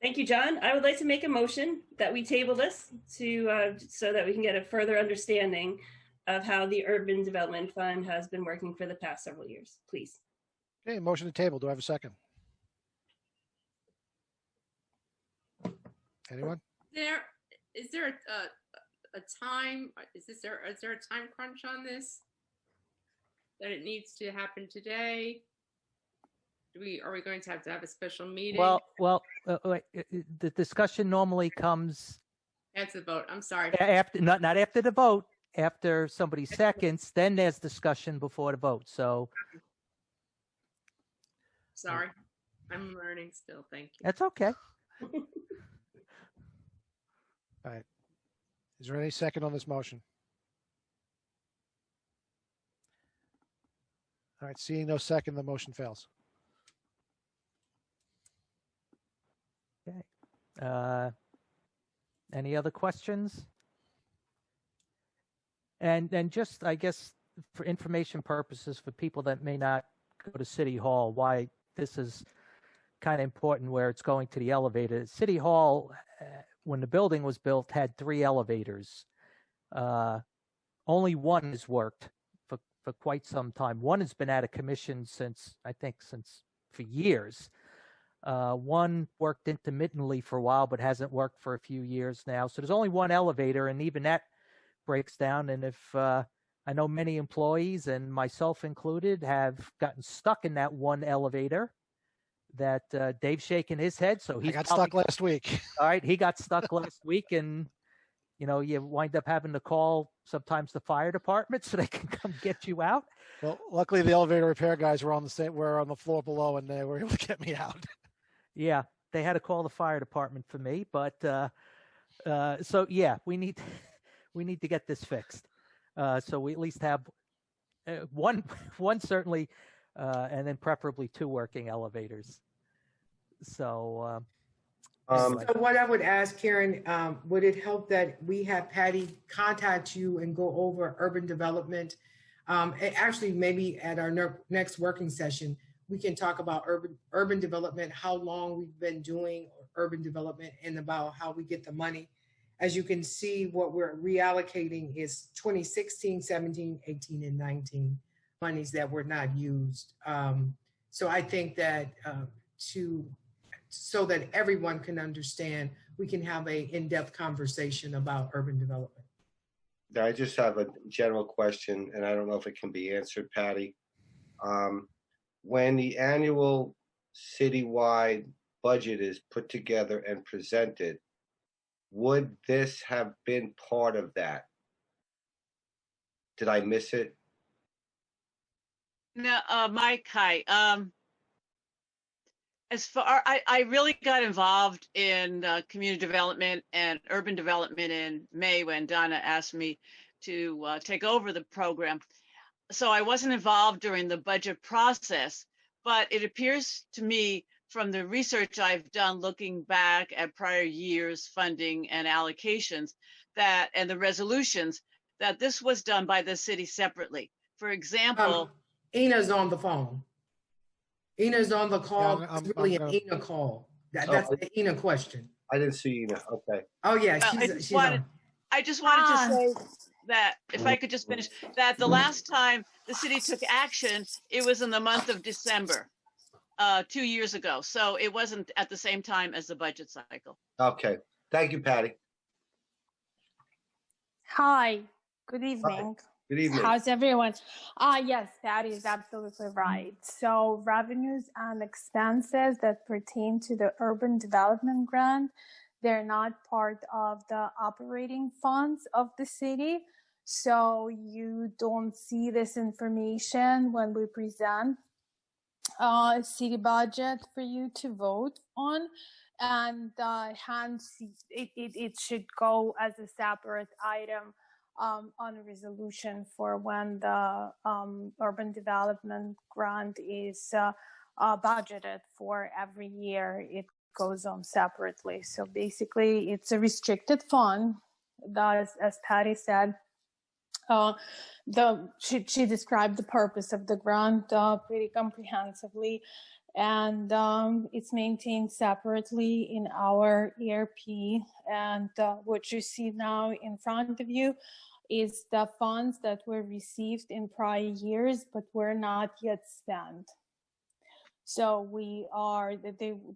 Thank you, John. I would like to make a motion that we table this to so that we can get a further understanding of how the Urban Development Fund has been working for the past several years, please. Okay, motion to table. Do I have a second? Anyone? Is there a time? Is there a time crunch on this? That it needs to happen today? Are we going to have a special meeting? Well, wait, the discussion normally comes That's the vote. I'm sorry. after, not after the vote, after somebody seconds, then there's discussion before the vote. So Sorry. I'm learning still. Thank you. that's okay. All right. Is there any second on this motion? All right, seeing no second, the motion fails. Okay. Any other questions? And just, I guess, for information purposes, for people that may not go to City Hall, why this is kind of important where it's going to the elevator. City Hall, when the building was built, had 3 elevators. Only one has worked for quite some time. One has been out of commission since for years. One worked intermittently for a while, but hasn't worked for a few years now. So there's only one elevator, and even that breaks down. And if I know many employees, and myself included, have gotten stuck in that one elevator. That Dave's shaking his head, so he got stuck last week. All right, he got stuck last week, and you wind up having to call sometimes the fire department so they can come get you out. Well, luckily the elevator repair guys were on the floor below, and they were able to get me out. Yeah, they had to call the fire department for me, but so yeah, we need to get this fixed. So we at least have one certainly, and then preferably 2 working elevators. So. So what I would ask, Karen, would it help that we have Patti contact you and go over urban development? Actually, maybe at our next working session, we can talk about urban development, how long we've been doing urban development, and about how we get the money. As you can see, what we're reallocating is 2016, 17, 18, and 19 monies that were not used. So I think that so that everyone can understand, we can have a in-depth conversation about urban development. I just have a general question, and I don't know if it can be answered, Patti. When the annual citywide budget is put together and presented, would this have been part of that? Did I miss it? No, Mike, hi. As far, I really got involved in community development and urban development in May when Donna asked me to take over the program. So I wasn't involved during the budget process, but it appears to me from the research I've done looking back at prior years' funding and allocations and the resolutions, that this was done by the city separately. For example, Ina's on the phone. Ina's on the call. Yeah, it's really an Ina call. That's the Ina question. I didn't see Ina. Okay. Oh yeah, she's on. I just wanted to say that, if I could just finish, that the last time the city took action, it was in the month of December, 2 years ago. So it wasn't at the same time as the budget cycle. Okay. Thank you, Patti. Hi, good evening. Good evening. How's everyone? Yes, that is absolutely right. So revenues and expenses that pertain to the urban development grant, they're not part of the operating funds of the city. So you don't see this information when we present city budget for you to vote on. And hence it should go as a separate item on a resolution for when the urban development grant is budgeted for every year. It goes on separately. So basically, it's a restricted fund. Thus, as Patti said, she described the purpose of the grant pretty comprehensively, and it's maintained separately in our ERP. And what you see now in front of you is the funds that were received in prior years but were not yet spent. So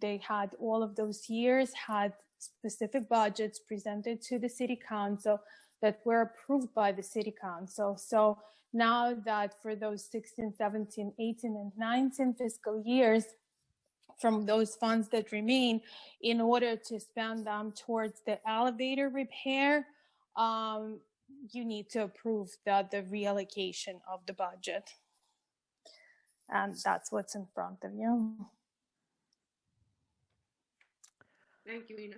they had all of those years, had specific budgets presented to the city council that were approved by the city council. So now that for those 16, 17, 18, and 19 fiscal years, from those funds that remain, in order to spend them towards the elevator repair, you need to approve the reallocation of the budget. And that's what's in front of you. Thank you, Ina.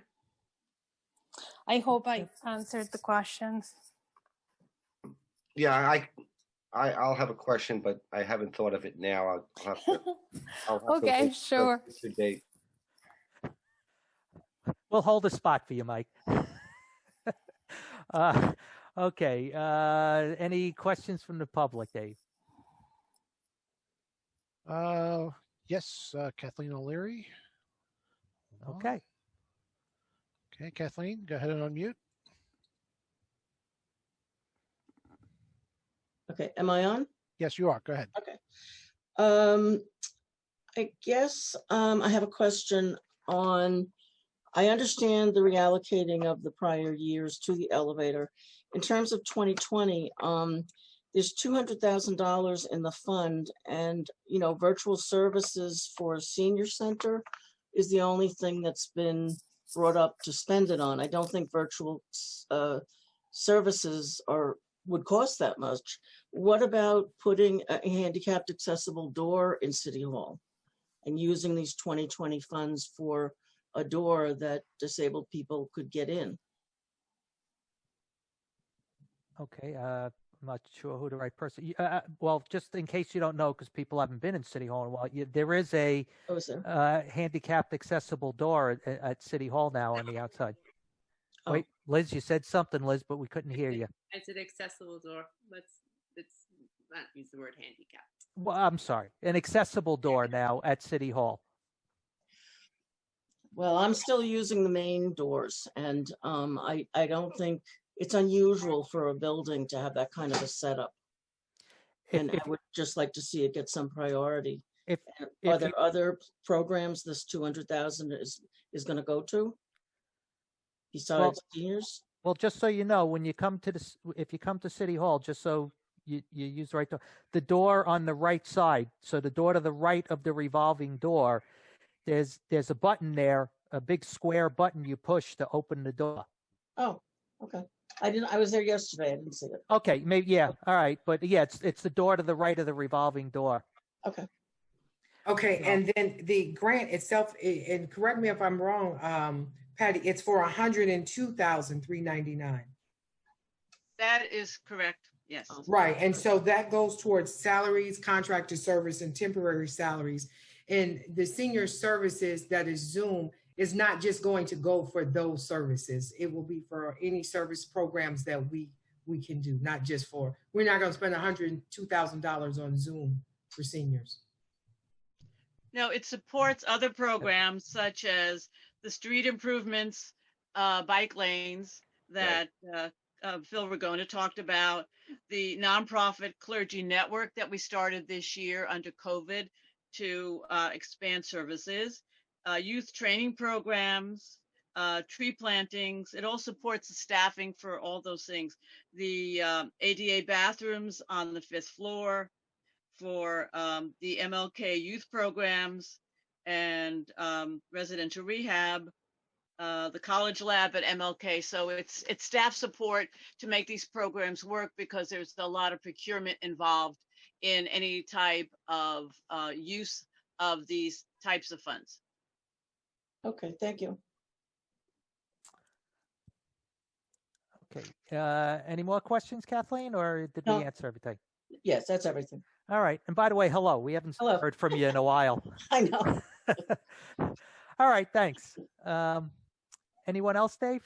I hope I answered the questions. Yeah, I'll have a question, but I haven't thought of it now. I'll have to Okay, wait sure. for the date. We'll hold a spot for you, Mike. Okay. Any questions from the public, Dave? Yes, Kathleen O'Leary. Okay. Okay, Kathleen, go ahead and unmute. Okay, am I on? Yes, you are. Go ahead. Okay. I guess I have a question on, I understand the reallocating of the prior years to the elevator. In terms of 2020, there's $200,000 in the fund, and virtual services for a senior center is the only thing that's been brought up to spend it on. I don't think virtual services would cost that much. What about putting a handicapped accessible door in City Hall and using these 2020 funds for a door that disabled people could get in? Okay. I'm not sure who the right person. Well, just in case you don't know, because people haven't been in City Hall in a while, there is a handicapped accessible door at City Hall now on the outside. Oh. Wait, Liz, you said something, Liz, but we couldn't hear you. I said accessible door. Let's not use the word handicap. Well, I'm sorry. An accessible door now at City Hall. Well, I'm still using the main doors, and I don't think it's unusual for a building to have that kind of a setup. And I would just like to see it get some priority. Are there other programs this $200,000 is going to go to besides seniors? Well, just so you know, when you come to if you come to City Hall, just so you use the right door, the door on the right side, so the door to the right of the revolving door, there's a button there, a big square button you push to open the door. Oh, okay. I was there yesterday. I didn't see it. Okay, maybe, yeah. All right. But yeah, it's the door to the right of the revolving door. Okay. Okay. So, and then the grant itself, and correct me if I'm wrong, Patti, it's for $102,399. That is correct. Yes. Right. And so that goes towards salaries, contracted service, and temporary salaries. And the senior services, that is Zoom, is not just going to go for those services. It will be for any service programs that we can do, not just for, we're not going to spend $102,000 on Zoom for seniors. No, it supports other programs such as the street improvements, bike lanes that Phil Ragona talked about, the nonprofit clergy network that we started this year under COVID to expand services, youth training programs, tree plantings. It all supports the staffing for all those things. The ADA bathrooms on the 5th floor for the MLK youth programs and residential rehab, the college lab at MLK. So it's staff support to make these programs work, because there's a lot of procurement involved in any type of use of these types of funds. Okay, thank you. Okay. Any more questions, Kathleen, or did No. we answer everything? Yes, that's everything. All right. And by the way, hello. We haven't Hello. heard from you in a while. I know. All right. Thanks. Anyone else, Dave?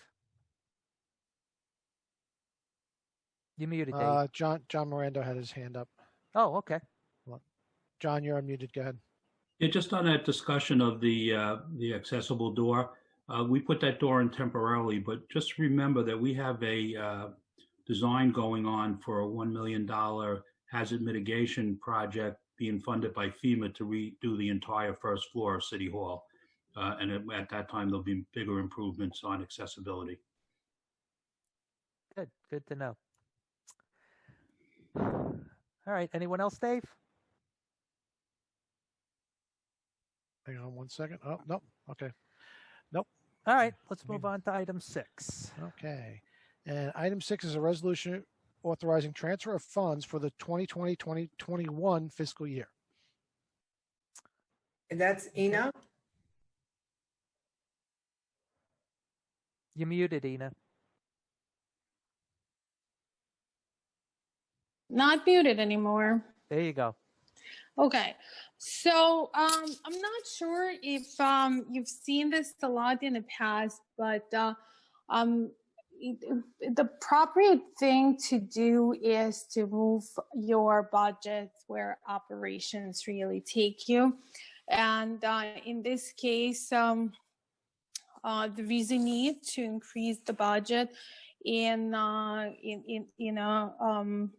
You muted, Dave. John Miranda had his hand up. Oh, okay. John, you're unmuted. Go ahead. Yeah, just on that discussion of the accessible door, we put that door in temporarily, but just remember that we have a design going on for a $1 million hazard mitigation project being funded by FEMA to redo the entire first floor of City Hall. And at that time, there'll be bigger improvements on accessibility. Good. Good to know. All right. Anyone else, Dave? Hang on one second. Oh, no. Okay. Nope. All right. Let's move on to item 6. Okay. And item 6 is a resolution authorizing transfer of funds for the 2020-2021 fiscal year. And that's Ina. You muted, Ina. Not muted anymore. There you go. Okay, so I'm not sure if you've seen this a lot in the past, but the appropriate thing to do is to move your budget where operations really take you. And in this case, there is a need to increase the budget in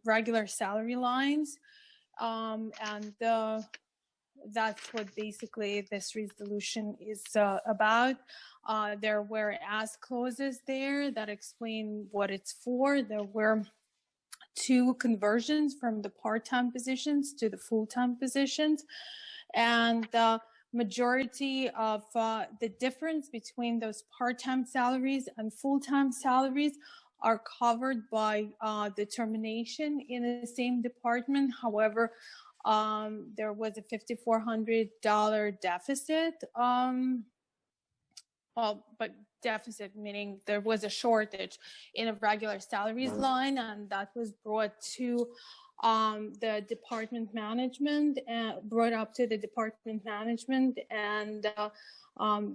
regular salary lines. And that's what basically this resolution is about. There were as clauses there that explain what it's for. There were 2 conversions from the part-time positions to the full-time positions. And the majority of the difference between those part-time salaries and full-time salaries are covered by the termination in the same department. However, there was a $5,400 deficit. But deficit meaning there was a shortage in a regular salaries line, and that was brought to the department management, brought up to the department management, and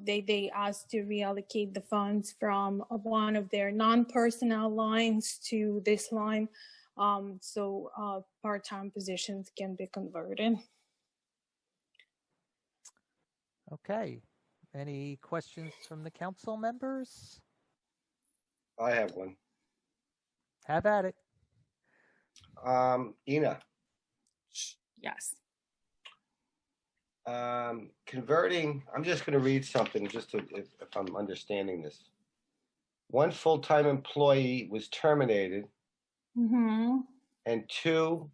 they asked to reallocate the funds from one of their non-personnel lines to this line, so part-time positions can be converted. Okay. Any questions from the council members? I have one. Have at it. Ina. Yes. Converting, I'm just going to read something just to, if I'm understanding this. One full-time employee was terminated, and 2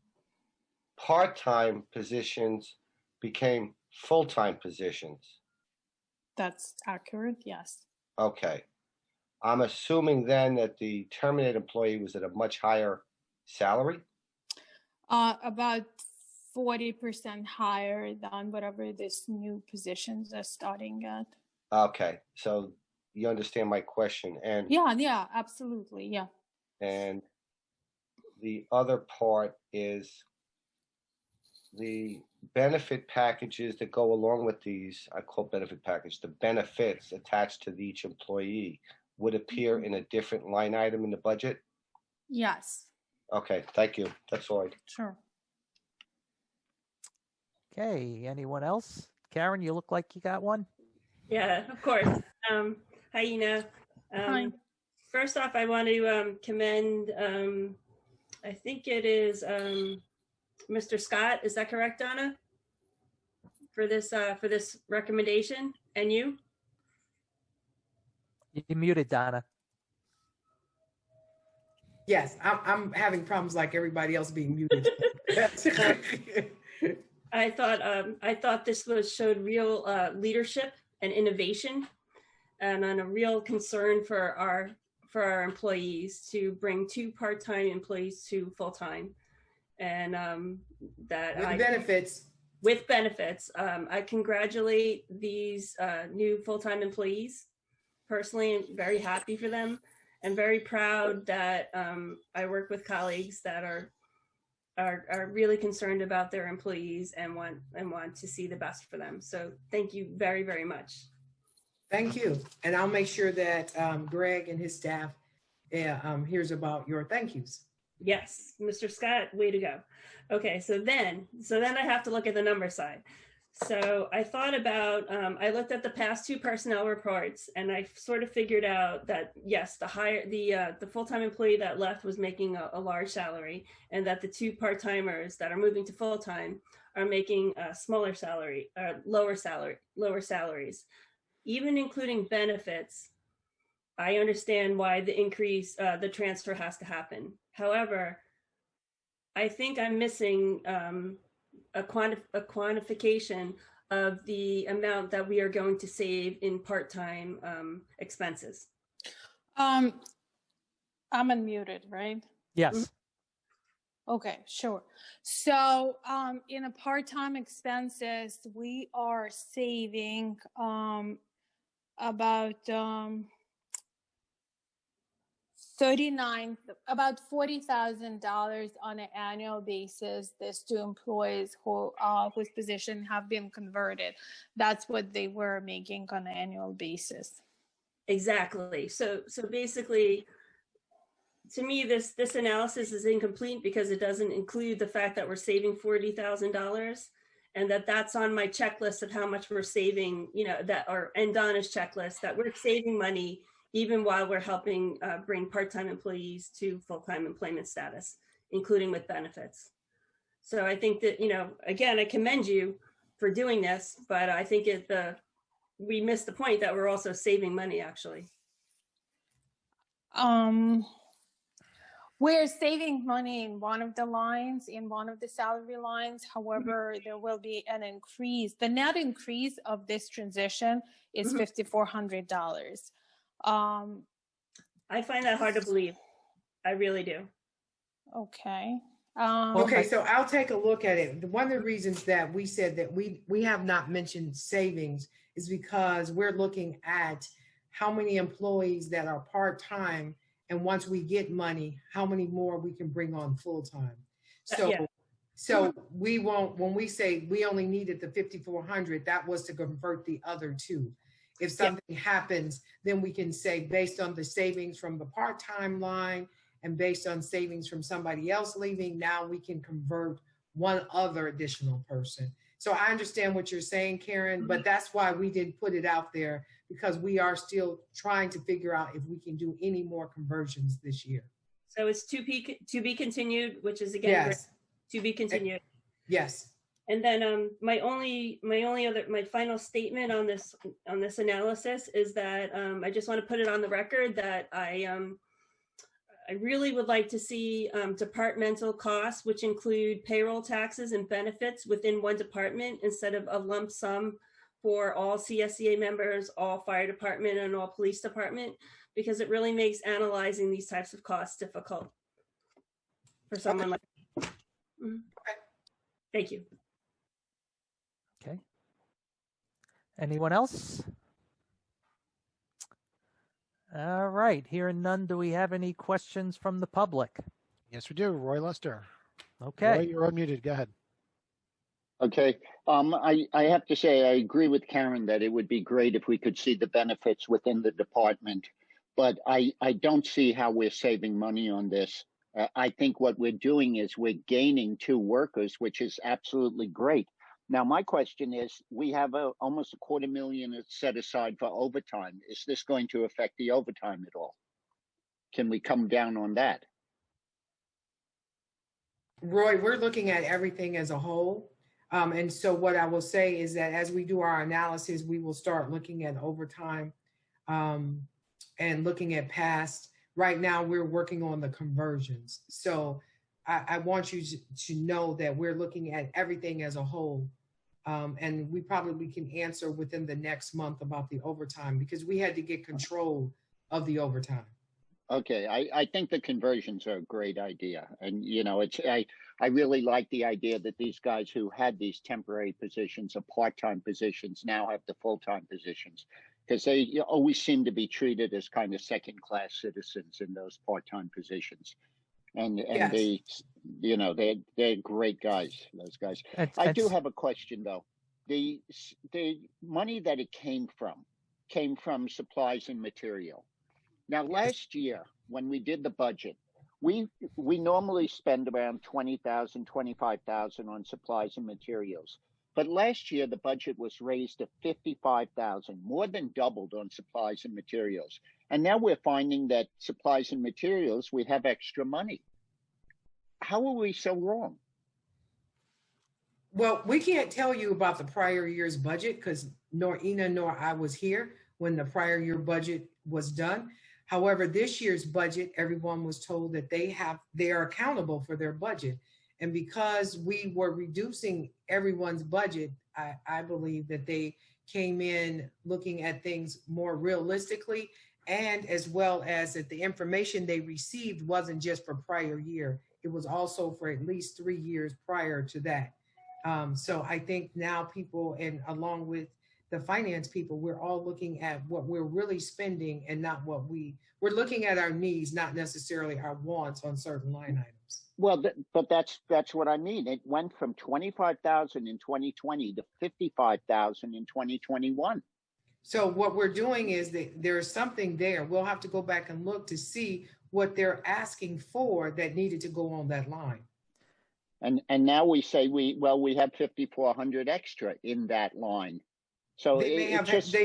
part-time positions became full-time positions. That's accurate, yes. Okay. I'm assuming then that the terminated employee was at a much higher salary? About 40% higher than whatever this new positions are starting at. Okay. So you understand my question. And Yeah, absolutely, yeah. And the other part is the benefit packages that go along with these, I call benefit package, the benefits attached to each employee would appear in a different line item in the budget? Yes. Okay, thank you. That's all. Sure. Okay, anyone else? Karen, you look like you got one. Yeah, of course. Hi, Ina. Hi. First off, I want to commend, I think it is Mr. Scott. Is that correct, Donna? For this recommendation, and you? You're muted, Donna. Yes, I'm having problems like everybody else being muted. I thought this showed real leadership and innovation, and on a real concern for our employees to bring 2 part-time employees to full-time, and with benefits. I congratulate these new full-time employees. Personally, I'm very happy for them and very proud that I work with colleagues that are really concerned about their employees and want to see the best for them. So thank you very, very much. Thank you. And I'll make sure that Greg and his staff hears about your thank yous. Yes, Mr. Scott, way to go. Okay, so then I have to look at the number side. So I thought about, I looked at the past 2 personnel reports, and I sort of figured out that yes, the full-time employee that left was making a large salary, and that the 2 part-timers that are moving to full-time are making a smaller salary, lower salaries. Even including benefits, I understand why the increase, the transfer has to happen. However, I think I'm missing a quantification of the amount that we are going to save in part-time expenses. I'm unmuted, right? Yes. Okay, sure. So in a part-time expenses, we are saving about $40,000 on an annual basis. There's 2 employees whose position have been converted. That's what they were making on an annual basis. Exactly. So basically, to me, this analysis is incomplete because it doesn't include the fact that we're saving $40,000, and that's on my checklist of how much we're saving. And Donna's checklist that we're saving money even while we're helping bring part-time employees to full-time employment status, including with benefits. So I think that, again, I commend you for doing this, but I think we missed the point that we're also saving money, actually. We're saving money in one of the lines, in one of the salary lines. However, there will be an increase. The net increase of this transition is $5,400. I find that hard to believe. I really do. Okay. Okay, so I'll take a look at it. One of the reasons that we said that we have not mentioned savings is because we're looking at how many employees that are part-time, and once we get money, how many more we can bring on full-time. So we won't, when we say we only needed the 5,400, that was to convert the other 2. If something happens, then we can say based on the savings from the part-time line and based on savings from somebody else leaving, now we can convert one other additional person. So I understand what you're saying, Karen, but that's why we didn't put it out there, because we are still trying to figure out if we can do any more conversions this year. So it's to be continued, which is again, yes, to be continued. Yes. And then my final statement on this analysis is that I just want to put it on the record that I really would like to see departmental costs, which include payroll taxes and benefits within one department instead of a lump sum for all CSEA members, all fire department, and all police department, because it really makes analyzing these types of costs difficult for someone like me. Okay. Thank you. Okay. Anyone else? All right. Hearing none, do we have any questions from the public? Yes, we do. Roy Lester. Okay. Roy, you're unmuted. Go ahead. Okay. I have to say, I agree with Karen that it would be great if we could see the benefits within the department, but I don't see how we're saving money on this. I think what we're doing is we're gaining 2 workers, which is absolutely great. Now, my question is, we have almost $250,000 set aside for overtime. Is this going to affect the overtime at all? Can we come down on that? Roy, we're looking at everything as a whole. And so what I will say is that as we do our analysis, we will start looking at overtime and looking at past. Right now, we're working on the conversions. So I want you to know that we're looking at everything as a whole. And we probably can answer within the next month about the overtime, because we had to get control of the overtime. Okay, I think the conversions are a great idea. And, you know, I really like the idea that these guys who had these temporary positions or part-time positions now have the full-time positions, because they always seem to be treated as kind of second-class citizens in those part-time positions. And Yes. they, you know, they're great guys, those guys. I do have a question, though. The money that it came from supplies and material. Now, last year, when we did the budget, we normally spend around $20,000, $25,000 on supplies and materials. But last year, the budget was raised to $55,000, more than doubled on supplies and materials. And now we're finding that supplies and materials, we have extra money. How are we so wrong? Well, we can't tell you about the prior year's budget because nor Ina nor I was here when the prior year budget was done. However, this year's budget, everyone was told that they are accountable for their budget. And because we were reducing everyone's budget, I believe that they came in looking at things more realistically, and as well as that the information they received wasn't just for prior year. It was also for at least 3 years prior to that. So I think now people, and along with the finance people, we're all looking at what we're really spending and not what we're looking at our needs, not necessarily our wants on certain line items. Well, but that's what I mean. It went from 25,000 in 2020 to 55,000 in 2021. So what we're doing is that there's something there. We'll have to go back and look to see what they're asking for that needed to go on that line. And now we say we have 5,400 extra in that line. So they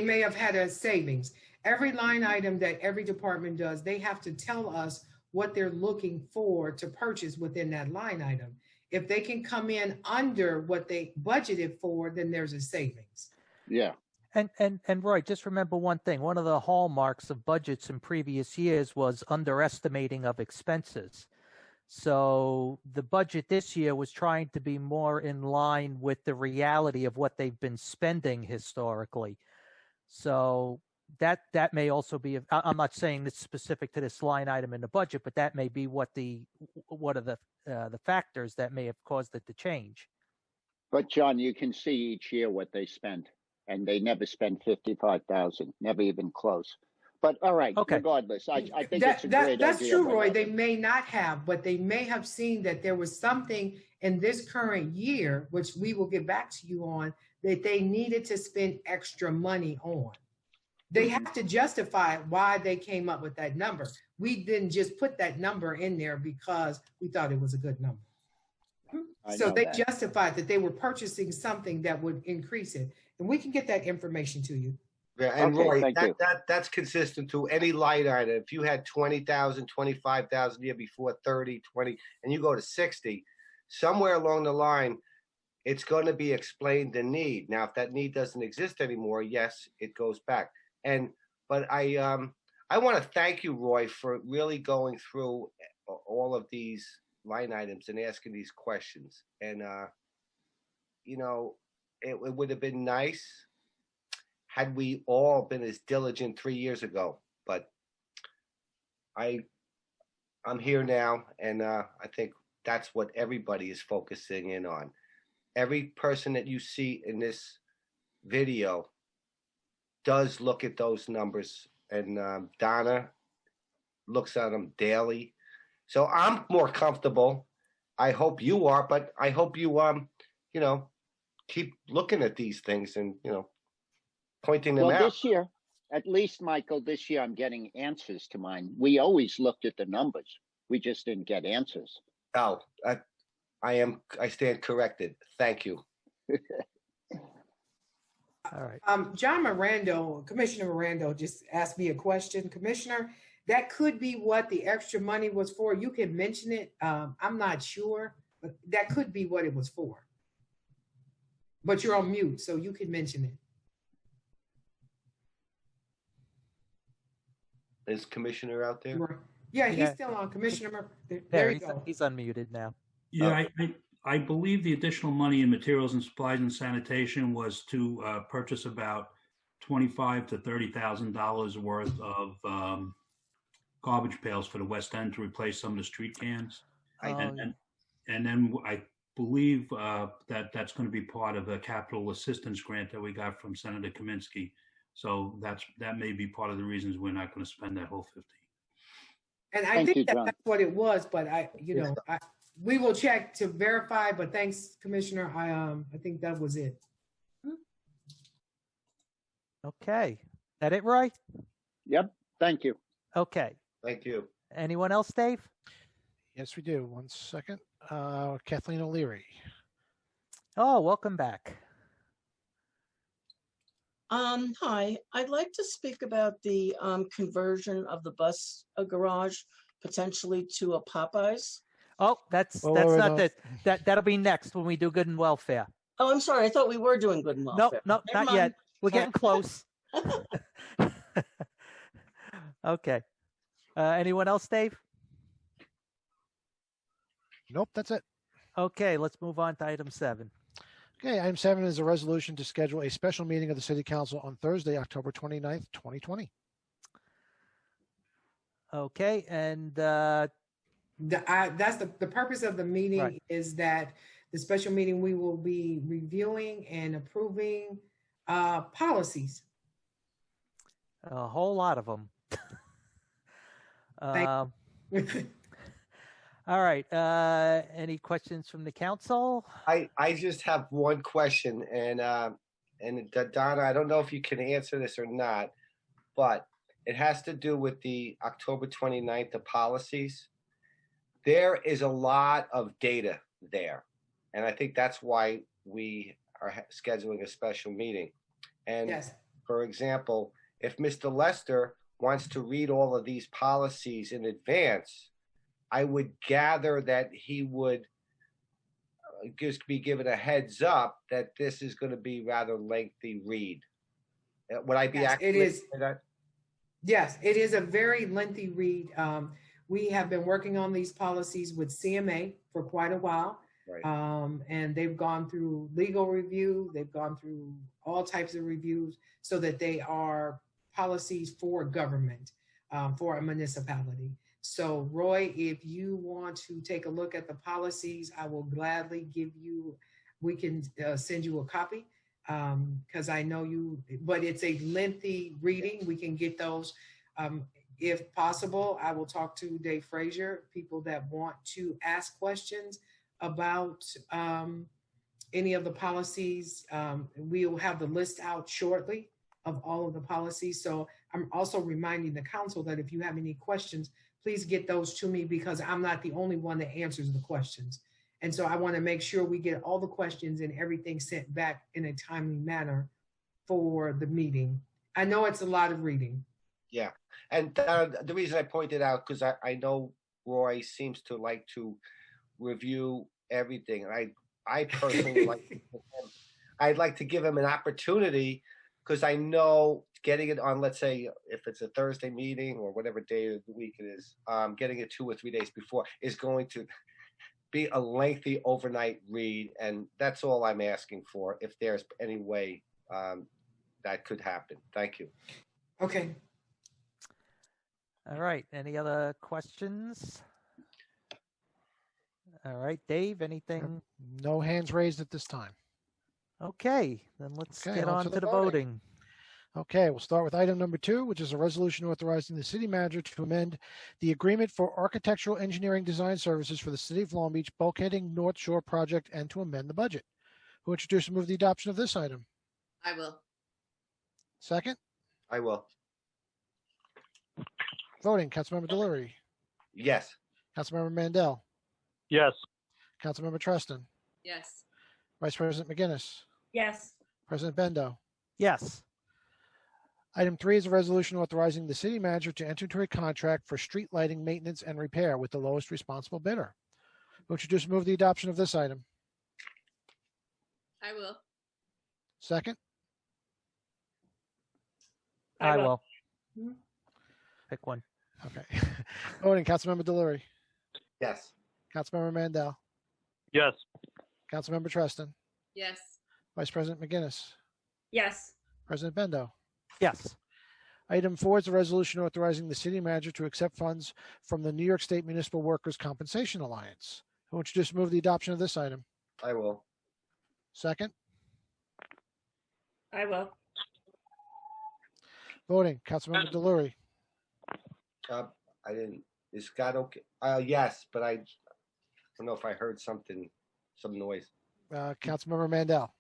may have had a savings. Every line item that every department does, they have to tell us what they're looking for to purchase within that line item. If they can come in under what they budgeted for, then there's a savings. Yeah. And Roy, just remember one thing. One of the hallmarks of budgets in previous years was underestimating of expenses. So the budget this year was trying to be more in line with the reality of what they've been spending historically. So that may also be, I'm not saying this specific to this line item in the budget, but that may be what are the factors that may have caused it to change. But John, you can see each year what they spend, and they never spend 55,000, never even close. But all right, okay. Regardless, I think it's a great idea. That's true, Roy. They may not have, but they may have seen that there was something in this current year, which we will get back to you on, that they needed to spend extra money on. They have to justify why they came up with that number. We didn't just put that number in there because we thought it was a good number. So they justified that they were purchasing something that would increase it. And we can get that information to you. Yeah, and okay, Roy, that's consistent to any line item. If you had 20,000, 25,000 the year before, 30, 20, and you go to 60, somewhere along the line, it's going to be explained the need. Now, if that need doesn't exist anymore, yes, it goes back. But I want to thank you, Roy, for really going through all of these line items and asking these questions. And you know, it would have been nice had we all been as diligent 3 years ago, but I'm here now, and I think that's what everybody is focusing in on. Every person that you see in this video does look at those numbers, and Donna looks at them daily. So I'm more comfortable. I hope you are, but I hope you, you know, keep looking at these things and, you know, pointing them out. Well, this year, at least, Michael, this year I'm getting answers to mine. We always looked at the numbers. We just didn't get answers. Oh, I stand corrected. Thank you. All right. Commissioner Mirando just asked me a question. Commissioner, that could be what the extra money was for. You can mention it. I'm not sure, but that could be what it was for. But you're on mute, so you can mention it. Is Commissioner out there? Yeah, he's Yeah. still on, Commissioner. There There, you go. he's unmuted now. Yeah, I believe the additional money in materials and supplies and sanitation was to purchase about $25,000 to $30,000 worth of garbage pails for the West End to replace some of the street cans. And then I believe that's going to be part of a capital assistance grant that we got from Senator Kaminsky. So that may be part of the reasons we're not going to spend that whole 50. And I think that's what it was, but we will check to verify, but thanks, Commissioner. I think that was it. Okay. That it, Roy? Yep. Thank you. Okay. Thank you. Anyone else, Dave? Yes, we do. One second. Kathleen O'Leary. Oh, welcome back. Hi, I'd like to speak about the conversion of the bus garage potentially to a Popeyes. Oh, that's not that'll be next when we do good and welfare. Oh, I'm sorry. I thought we were doing good and welfare. No, not yet. We're getting close. Okay. Anyone else, Dave? Nope, that's it. Okay, let's move on to item 7. Okay, item 7 is a resolution to schedule a special meeting of the City Council on Thursday, October 29th, 2020. Okay, and that's the purpose of the meeting is that the special meeting we will be reviewing and approving policies. A whole lot of them. All right. Any questions from the council? I just have one question, and Donna, I don't know if you can answer this or not, but it has to do with the October 29th, the policies. There is a lot of data there, and I think that's why we are scheduling a special meeting. And for example, if Mr. Lester wants to read all of these policies in advance, I would gather that he would just be given a heads up that this is going to be rather lengthy read. Would I be accurate? It is. Yes, it is a very lengthy read. We have been working on these policies with CMA for quite a while. Right. And they've gone through legal review. They've gone through all types of reviews so that they are policies for government, for a municipality. So Roy, if you want to take a look at the policies, I will gladly we can send you a copy because I know you, but it's a lengthy reading. We can get those. If possible, I will talk to Dave Frazier, people that want to ask questions about any of the policies. We'll have the list out shortly of all of the policies. So I'm also reminding the council that if you have any questions, please get those to me because I'm not the only one that answers the questions. And so I want to make sure we get all the questions and everything sent back in a timely manner for the meeting. I know it's a lot of reading. Yeah. And the reason I pointed out, because I know Roy seems to like to review everything. And I personally I'd like to give him an opportunity because I know getting it on, let's say, if it's a Thursday meeting or whatever day of the week it is, getting it 2 or 3 days before is going to be a lengthy overnight read. And that's all I'm asking for, if there's any way that could happen. Thank you. Okay. All right. Any other questions? All right, Dave, anything? No hands raised at this time. Okay, then let's get on to the voting. Okay, we'll start with item number 2, which is a resolution authorizing the city manager to amend the agreement for architectural engineering design services for the City of Long Beach Bulkheading-North Shore project and to amend the budget. Who introduced and move the adoption of this item? I will. Second? I will. Voting, Councilmember Delury. Yes. Councilmember Mandel. Yes. Councilmember Treston. Yes. Vice President McGinnis. Yes. President Bendo. Yes. Item 3 is a resolution authorizing the city manager to enter into a contract for street lighting maintenance and repair with the lowest responsible bidder. Who introduce and move the adoption of this item? I will. Second? I will. Pick one. Okay. Voting, Councilmember Delury, Yes. Councilmember Mandel, Yes. Councilmember Treston, Yes. Vice President McGinnis, Yes. President Bendo. Yes. Item 4 is a resolution authorizing the city manager to accept funds from the New York State Municipal Workers' Compensation Alliance. Who would introduce and move the adoption of this item? I will. Second. I will. Voting, Councilmember Delury, I didn't. Is Scott okay? Yes, but I don't know if I heard some noise. Councilmember Mandel,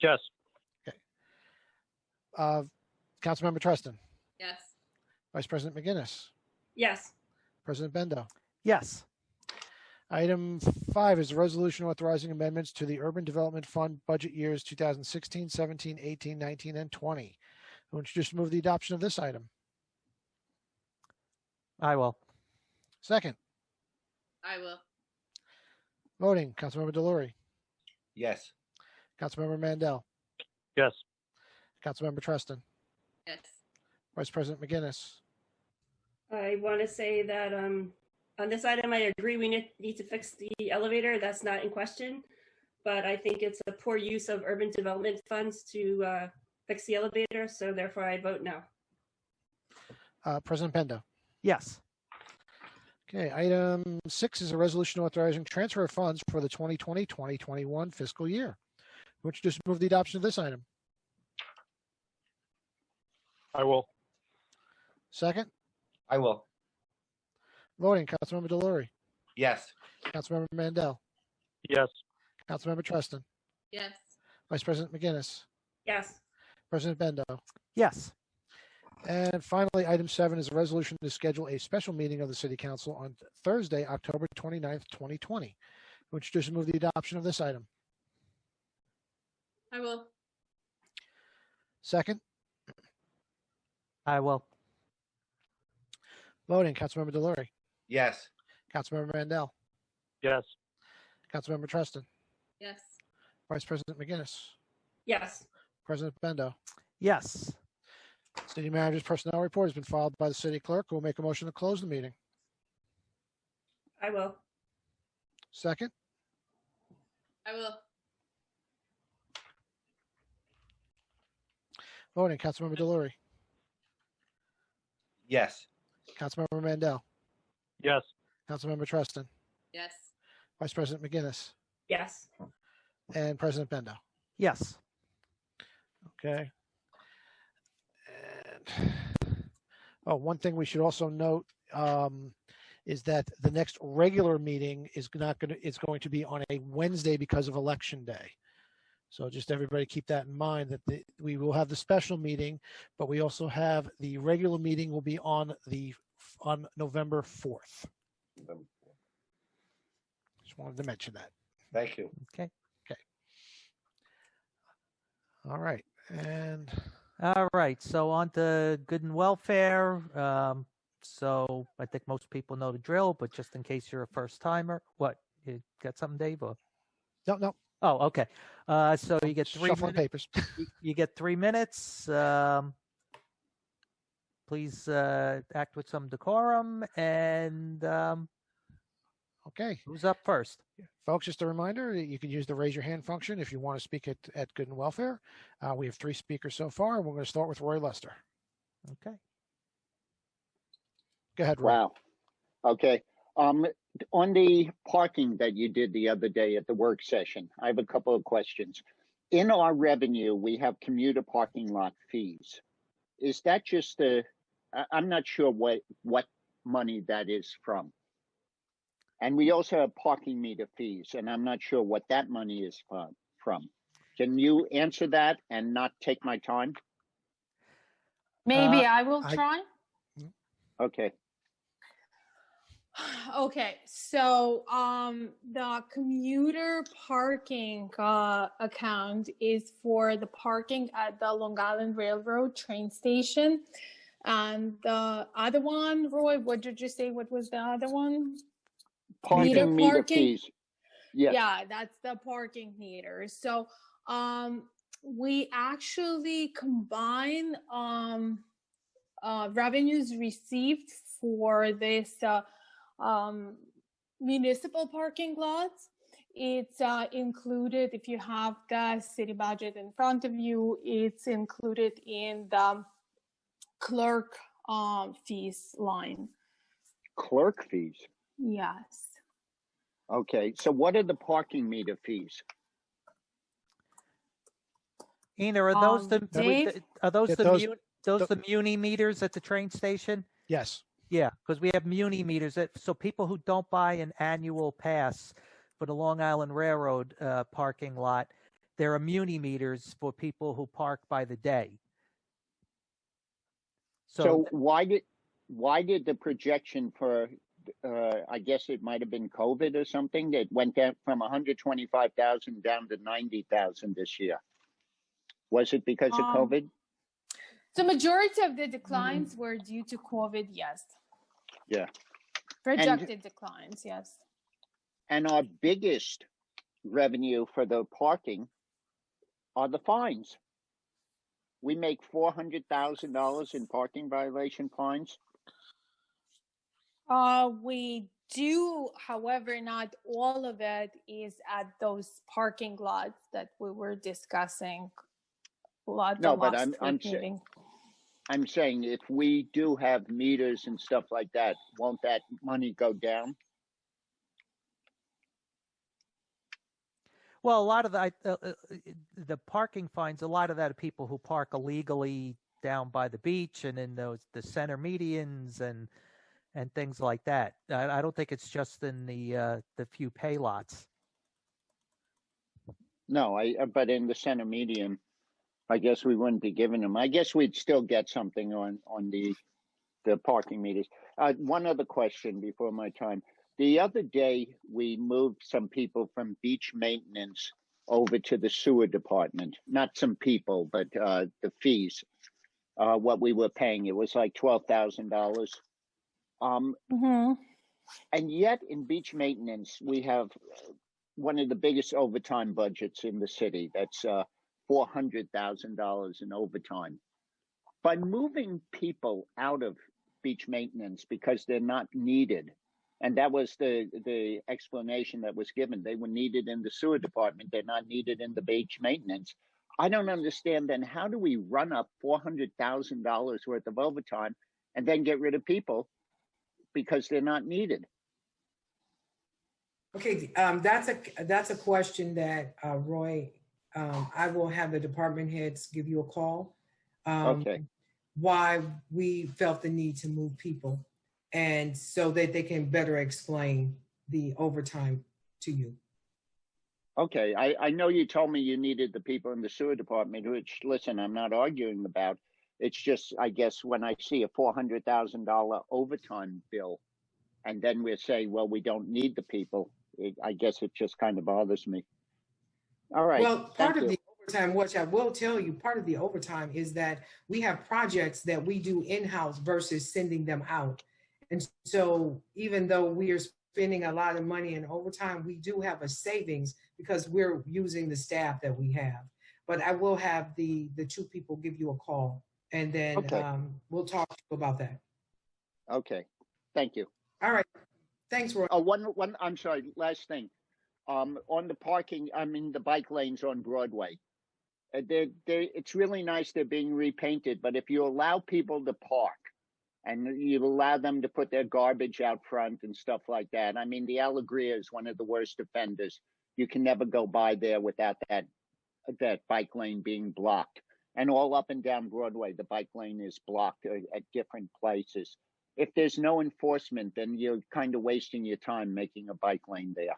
Yes. Councilmember Treston, Yes. Vice President McGinnis, Yes. President Bendo. Yes. Item 5 is a resolution authorizing amendments to the Urban Development Fund budget years 2016, 17, 18, 19, and 20. Who would introduce and move the adoption of this item? I will. Second. I will. Voting, Councilmember Delury, Yes. Councilmember Mandel, Yes. Councilmember Treston, Yes. Vice President McGinnis. I want to say that on this item, I agree we need to fix the elevator. That's not in question. But I think it's a poor use of urban development funds to fix the elevator. So therefore, I vote no. President Bendo. Yes. Okay, item 6 is a resolution authorizing transfer of funds for the 2020-2021 fiscal year. Who would introduce and move the adoption of this item? I will. Second. I will. Voting, Councilmember Delury, Yes. Councilmember Mandel, Yes. Councilmember Treston, Yes. Vice President McGinnis, Yes. President Bendo. Yes. And finally, item 7 is a resolution to schedule a special meeting of the City Council on Thursday, October 29th, 2020. Who would introduce and move the adoption of this item? I will. Second. I will. Voting, Councilmember Delury, Yes. Councilmember Mandel, Yes. Councilmember Treston, Yes. Vice President McGinnis, Yes. President Bendo. Yes. City Manager's personnel report has been filed by the City Clerk, who will make a motion to close the meeting. I will. Second. I will. Voting, Councilmember Delury, Yes. Councilmember Mandel, Yes. Councilmember Treston, Yes. Vice President McGinnis, Yes. and President Bendo. Yes. Okay. And one thing we should also note is that the next regular meeting is going to be on a Wednesday because of Election Day. So just everybody keep that in mind, that we will have the special meeting, but we also have the regular meeting will be on November 4th. Just wanted to mention that. Thank you. Okay. All right. And All right. So on to good and welfare. So I think most people know the drill, but just in case you're a first timer, what, you got something, Dave? Or? no. Oh, okay. So you get 3 Shuffling minutes. papers. You get 3 minutes. Please act with some decorum. And Okay. who's up first? Folks, just a reminder, you can use the raise your hand function if you want to speak at Good and Welfare. We have 3 speakers so far, and we're going to start with Roy Lester. Okay. Go ahead, Roy. Wow. Okay. On the parking that you did the other day at the work session, I have a couple of questions. In our revenue, we have commuter parking lot fees. Is that just I'm not sure what money that is from. And we also have parking meter fees, and I'm not sure what that money is from. Can you answer that and not take my time? Maybe I will try. Okay. Okay, so the commuter parking account is for the parking at the Long Island Railroad train station. And the other one, Roy, what did you say? What was the other one? Meter fees. Yes. Yeah, that's the parking meter. So we actually combine revenues received for this municipal parking lots. It's included, if you have the city budget in front of you, it's included in the clerk fees line. Clerk fees? Yes. Okay, so what are the parking meter fees? Ina, are those the Dave? are those Yeah, the Muni meters at the train station? Yes. Yeah, because we have Muni meters. So people who don't buy an annual pass for the Long Island Railroad parking lot, there are Muni meters for people who park by the day. So why did the projection for I guess it might have been COVID or something that went down from 125,000 down to 90,000 this year? Was it because of COVID? The majority of the declines were due to COVID, yes. Yeah. Projected declines, yes. And our biggest revenue for the parking are the fines. We make $400,000 in parking violation fines. We do, however, not all of it is at those parking lots that we were discussing. No, but I'm saying if we do have meters and stuff like that, won't that money go down? Well, a lot of the parking fines, a lot of that are people who park illegally down by the beach and in the center medians and things like that. I don't think it's just in the few pay lots. No, but in the center median, I guess we wouldn't be giving them. I guess we'd still get something on the parking meters. One other question before my time. The other day, we moved some people from beach maintenance over to the sewer department. Not some people, but the fees, what we were paying. It was like $12,000. And yet in beach maintenance, we have one of the biggest overtime budgets in the city. That's $400,000 in overtime. By moving people out of beach maintenance because they're not needed, and that was the explanation that was given. They were needed in the sewer department. They're not needed in the beach maintenance. I don't understand then, how do we run up $400,000 worth of overtime and then get rid of people because they're not needed? Okay, that's a question that Roy, I will have the department heads give you a call. Okay. Why we felt the need to move people, and so that they can better explain the overtime to you. Okay, I know you told me you needed the people in the sewer department, which, listen, I'm not arguing about. It's just, I guess, when I see a $400,000 overtime bill, and then we say, well, we don't need the people, I guess it just kind of bothers me. All right. Well, part of the overtime, which I will tell you, part of the overtime is that we have projects that we do in-house versus sending them out. And so even though we are spending a lot of money in overtime, we do have a savings because we're using the staff that we have. But I will have the two people give you a call, and then we'll talk to you about that. Okay, thank you. All right, thanks, Roy. I'm sorry, last thing. On the parking, I mean the bike lanes on Broadway. It's really nice they're being repainted, but if you allow people to park and you allow them to put their garbage out front and stuff like that, I mean, the Allegria is one of the worst offenders. You can never go by there without that bike lane being blocked. And all up and down Broadway, the bike lane is blocked at different places. If there's no enforcement, then you're kind of wasting your time making a bike lane there,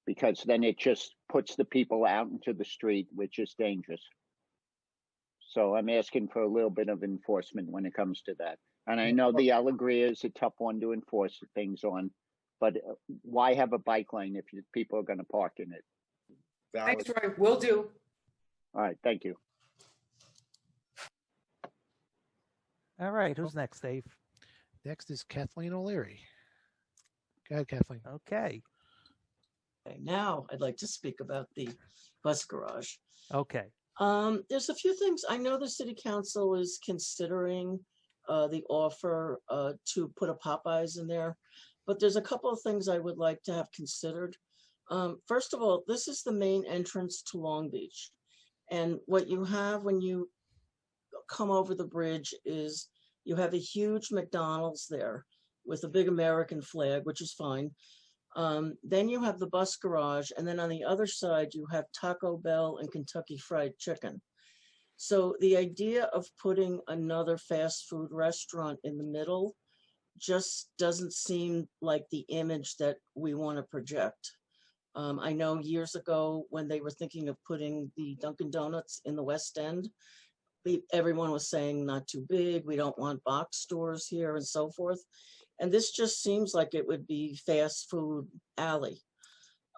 because then it just puts the people out into the street, which is dangerous. So I'm asking for a little bit of enforcement when it comes to that. And I know the Allegria is a tough one to enforce things on, but why have a bike lane if people are going to park in it? Thanks, Roy. Will do. All right, thank you. All right, who's next, Dave? Next is Kathleen O'Leary. Go ahead, Kathleen. Okay. Now I'd like to speak about the bus garage. Okay. There's a few things. I know the city council is considering the offer to put a Popeyes in there, but there's a couple of things I would like to have considered. First of all, this is the main entrance to Long Beach. And what you have when you come over the bridge is you have a huge McDonald's there with a big American flag, which is fine. Then you have the bus garage, and then on the other side, you have Taco Bell and Kentucky Fried Chicken. So the idea of putting another fast food restaurant in the middle just doesn't seem like the image that we want to project. I know years ago when they were thinking of putting the Dunkin' Donuts in the West End, everyone was saying not too big, we don't want box stores here and so forth. And this just seems like it would be fast food alley.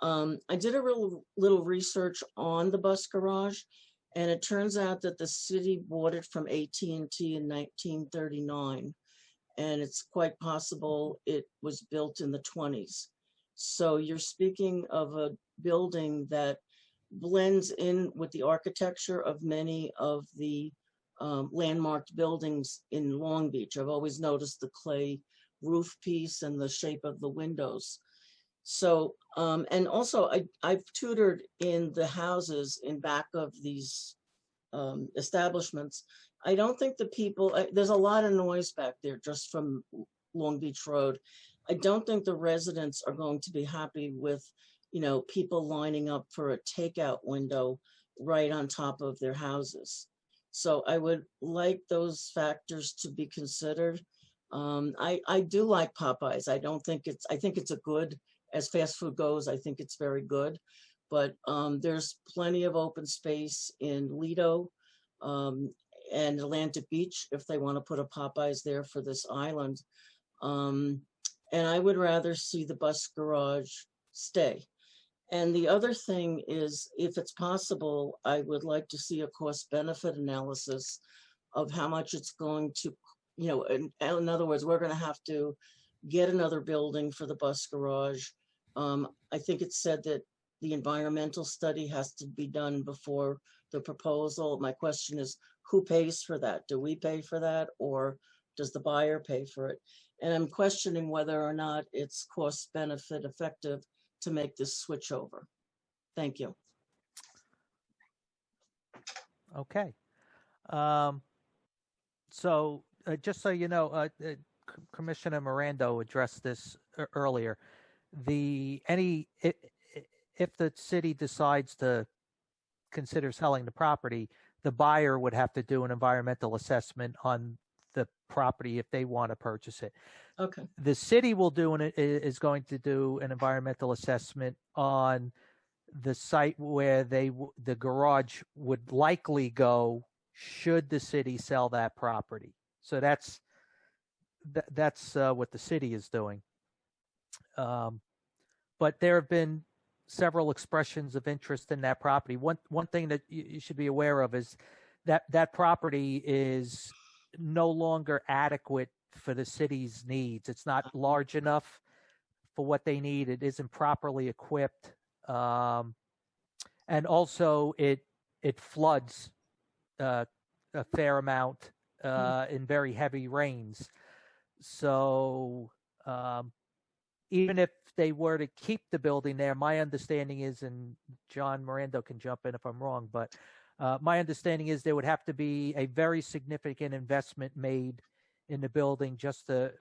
I did a little research on the bus garage, and it turns out that the city bought it from AT&T in 1939. And it's quite possible it was built in the 20s. So you're speaking of a building that blends in with the architecture of many of the landmarked buildings in Long Beach. I've always noticed the clay roof piece and the shape of the windows. So, and also I've tutored in the houses in back of these establishments. I don't think the people, there's a lot of noise back there just from Long Beach Road. I don't think the residents are going to be happy with, you know, people lining up for a takeout window right on top of their houses. So I would like those factors to be considered. I do like Popeyes. I think it's a good, as fast food goes, I think it's very good. But there's plenty of open space in Lido and Atlantic Beach if they want to put a Popeyes there for this island. And I would rather see the bus garage stay. And the other thing is, if it's possible, I would like to see a cost benefit analysis of how much it's going to, you know, in other words, we're going to have to get another building for the bus garage. I think it's said that the environmental study has to be done before the proposal. My question is, who pays for that? Do we pay for that, or does the buyer pay for it? And I'm questioning whether or not it's cost benefit effective to make this switch over. Thank you. Okay. So just so you know, Commissioner Mirando addressed this earlier. If the city decides to consider selling the property, the buyer would have to do an environmental assessment on the property if they want to purchase it. Okay. The city is going to do an environmental assessment on the site where the garage would likely go should the city sell that property. So that's what the city is doing. But there have been several expressions of interest in that property. One thing that you should be aware of is that property is no longer adequate for the city's needs. It's not large enough for what they need. It isn't properly equipped. And also it floods a fair amount in very heavy rains. So even if they were to keep the building there, my understanding is, and John Mirando can jump in if I'm wrong, but my understanding is there would have to be a very significant investment made in the building just to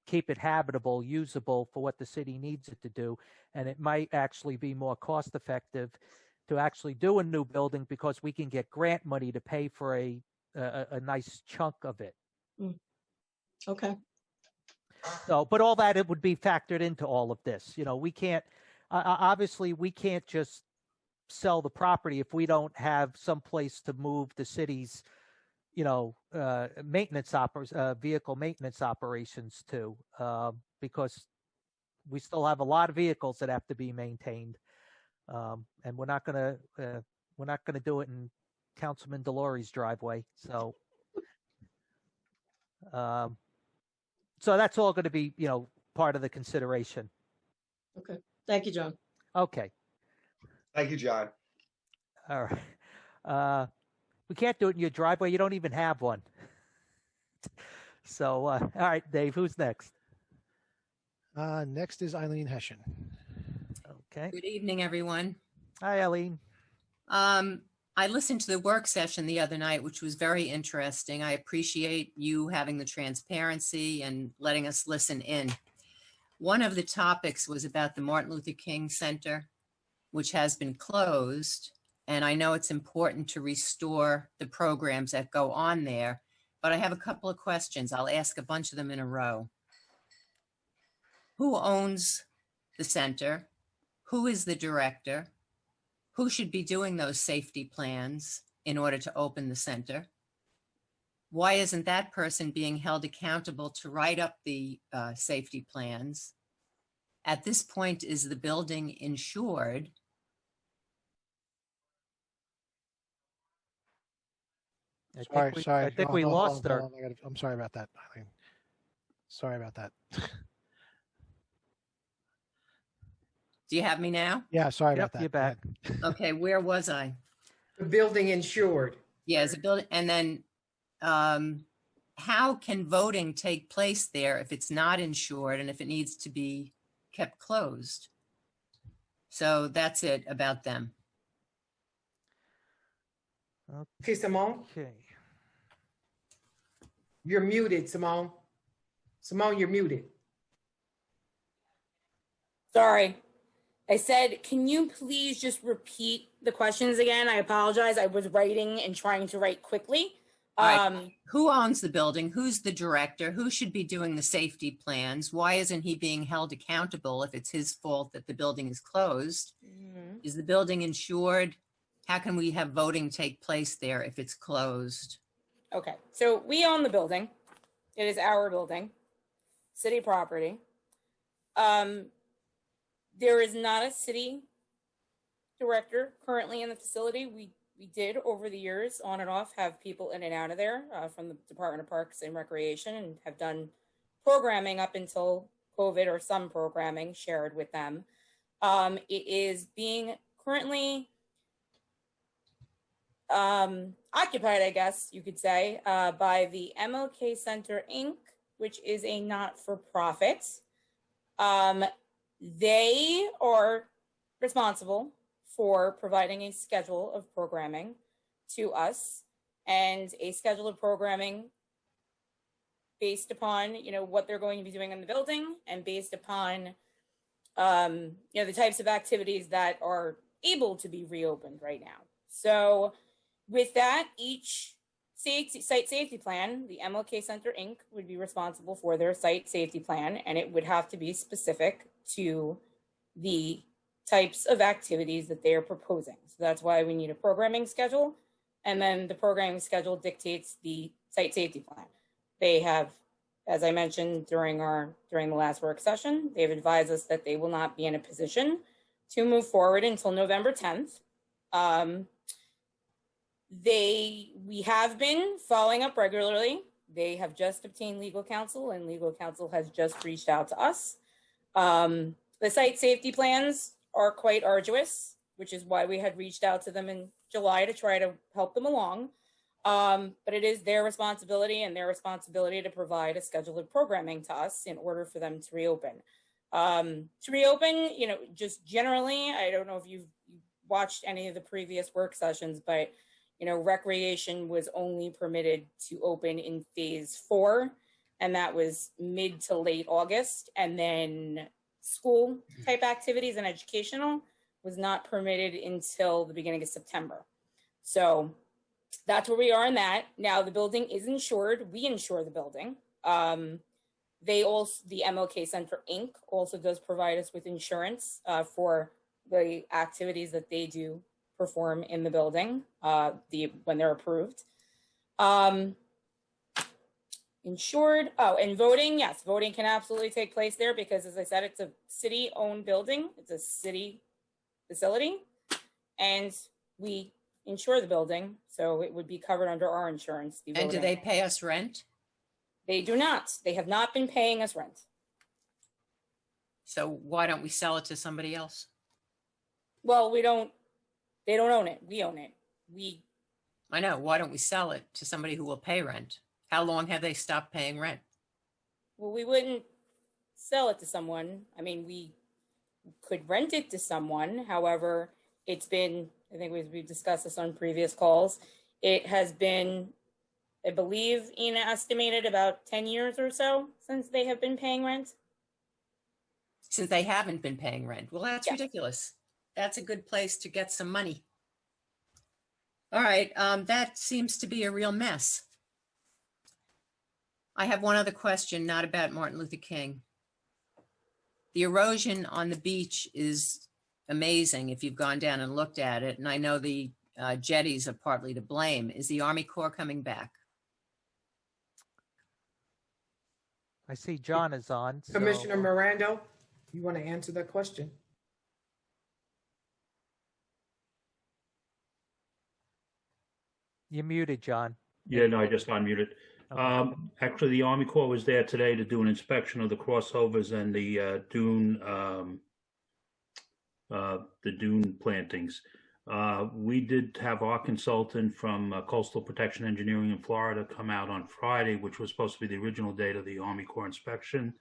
keep it habitable, usable for what the city needs it to do. And it might actually be more cost effective to actually do a new building because we can get grant money to pay for a nice chunk of it. Okay. So, but all that, it would be factored into all of this. You know, we can't, obviously we can't just sell the property if we don't have some place to move the city's, you know, vehicle maintenance operations to, because we still have a lot of vehicles that have to be maintained. And we're not gonna do it in Councilman Delory's driveway. So, so that's all going to be, you know, part of the consideration. Okay. Thank you, John. Okay. Thank you, John. All right. We can't do it in your driveway. You don't even have one. So, all right, Dave, who's next? Next is Eileen Hessian. Okay. Good evening, everyone. Hi, Eileen. I listened to the work session the other night, which was very interesting. I appreciate you having the transparency and letting us listen in. One of the topics was about the Martin Luther King Center, which has been closed. And I know it's important to restore the programs that go on there, but I have a couple of questions. I'll ask a bunch of them in a row. Who owns the center? Who is the director? Who should be doing those safety plans in order to open the center? Why isn't that person being held accountable to write up the safety plans? At this point, is the building insured? Sorry. I think we lost her. I'm sorry about that, Eileen. Sorry about that. Do you have me now? Yeah, sorry about that. You're back. Okay, where was I? The building insured. Yeah, is a building, and then how can voting take place there if it's not insured and if it needs to be kept closed? So that's it about them. Okay, Simone. Okay. You're muted, Simone. Simone, you're muted. Sorry. I said, can you please just repeat the questions again? I apologize. I was writing and trying to write quickly. All right. Who owns the building? Who's the director? Who should be doing the safety plans? Why isn't he being held accountable if it's his fault that the building is closed? Is the building insured? How can we have voting take place there if it's closed? Okay, so we own the building. It is our building, city property. There is not a city director currently in the facility. We did over the years, on and off, have people in and out of there from the Department of Parks and Recreation, and have done programming up until COVID, or some programming shared with them. It is being currently occupied, I guess you could say, by the MLK Center, Inc., which is a not-for-profit. They are responsible for providing a schedule of programming to us, and a schedule of programming based upon, what they're going to be doing in the building, and based upon, the types of activities that are able to be reopened right now. So with that, each site safety plan, the MLK Center, Inc. would be responsible for their site safety plan, and it would have to be specific to the types of activities that they are proposing. So that's why we need a programming schedule, and then the programming schedule dictates the site safety plan. They have, as I mentioned during the last work session, they've advised us that they will not be in a position to move forward until November 10th. We have been following up regularly. They have just obtained legal counsel, and legal counsel has just reached out to us. The site safety plans are quite arduous, which is why we had reached out to them in July to try to help them along. But it is their responsibility to provide a schedule of programming to us in order for them to reopen. Just generally, I don't know if you've watched any of the previous work sessions, but recreation was only permitted to open in phase 4, and that was mid to late August. And then school type activities and educational was not permitted until the beginning of September. So that's where we are in that. Now the building is insured. We insure the building. The MLK Center, Inc. also does provide us with insurance for the activities that they do perform in the building when they're approved. Insured. Oh, and voting. Yes, voting can absolutely take place there because, as I said, it's a city-owned building. It's a city facility, and we insure the building, so it would be covered under our insurance. And do they pay us rent? They do not. They have not been paying us rent. So why don't we sell it to somebody else? Well, they don't own it. We own it. I know. Why don't we sell it to somebody who will pay rent? How long have they stopped paying rent? Well, we wouldn't sell it to someone. I mean, we could rent it to someone. However, it's been, I think we've discussed this on previous calls. It has been, I believe Ina estimated about 10 years or so since they have been paying rent. Since they haven't been paying rent. Well, that's Yes. ridiculous. That's a good place to get some money. All right, that seems to be a real mess. I have one other question, not about Martin Luther King. The erosion on the beach is amazing if you've gone down and looked at it, and I know the jetties are partly to blame. Is the Army Corps coming back? I see John is on. so- Commissioner Miranda, you want to answer the question? You're muted, John. Yeah, no, I just unmuted. Okay. Actually, the Army Corps was there today to do an inspection of the crossovers and the dune plantings. We did have our consultant from Coastal Protection Engineering in Florida come out on Friday, which was supposed to be the original date of the Army Corps inspection.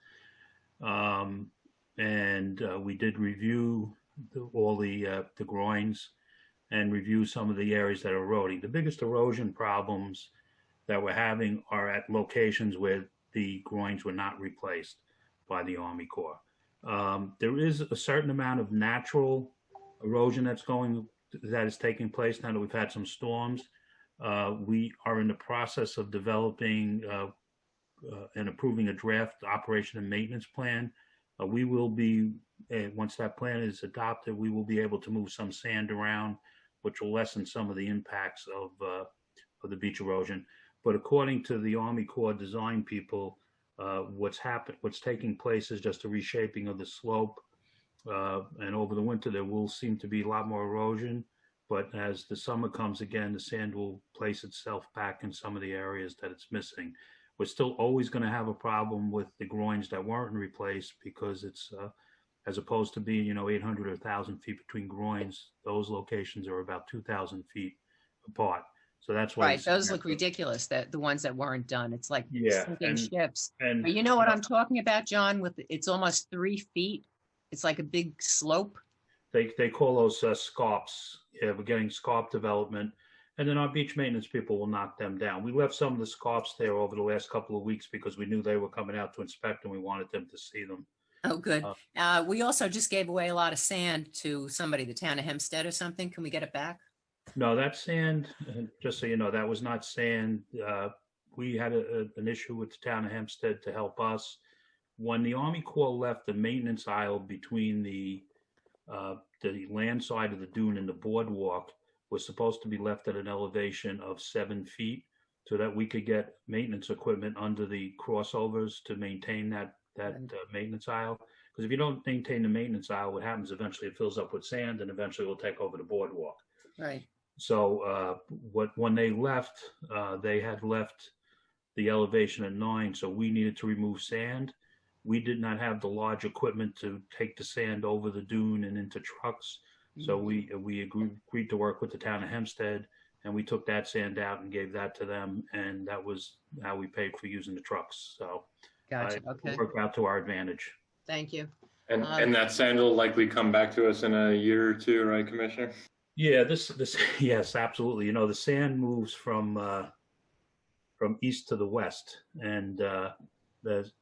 And we did review all the groins and review some of the areas that are eroding. The biggest erosion problems that we're having are at locations where the groins were not replaced by the Army Corps. There is a certain amount of natural erosion that is taking place now that we've had some storms. We are in the process of developing and approving a draft operation and maintenance plan. We will be, once that plan is adopted, we will be able to move some sand around, which will lessen some of the impacts of the beach erosion. But according to the Army Corps design people, what's taking place is just a reshaping of the slope. And over the winter, there will seem to be a lot more erosion. But as the summer comes again, the sand will place itself back in some of the areas that it's missing. We're still always going to have a problem with the groins that weren't replaced because it's, as opposed to being, 800 or 1,000 feet between groins, those locations are about 2,000 feet apart. So that's why. Right, those look ridiculous, that the ones that weren't done. It's like sinking ships. And But you know what I'm talking about, John? It's almost 3 feet. It's like a big slope. They call those scarps. Yeah, we're getting scarp development. And then our beach maintenance people will knock them down. We left some of the scarps there over the last couple of weeks because we knew they were coming out to inspect and we wanted them to see them. Oh, good. We also just gave away a lot of sand to somebody, the town of Hempstead or something. Can we get it back? No, that sand, just so you know, that was not sand. We had an issue with the town of Hempstead to help us. When the Army Corps left the maintenance aisle between the land side of the dune and the boardwalk was supposed to be left at an elevation of 7 feet so that we could get maintenance equipment under the crossovers to maintain that maintenance aisle. Because if you don't maintain the maintenance aisle, what happens eventually, it fills up with sand and eventually will take over the boardwalk. Right. So when they left, they had left the elevation at 9, so we needed to remove sand. We did not have the large equipment to take the sand over the dune and into trucks. So we agreed to work with the town of Hempstead, and we took that sand out and gave that to them, and that was how we paid for using the trucks. So Gotcha. Okay. it worked out to our advantage. Thank you. And that sand will likely come back to us in a year or two, right, Commissioner? Yeah, this yes, absolutely. The sand moves from east to the west, and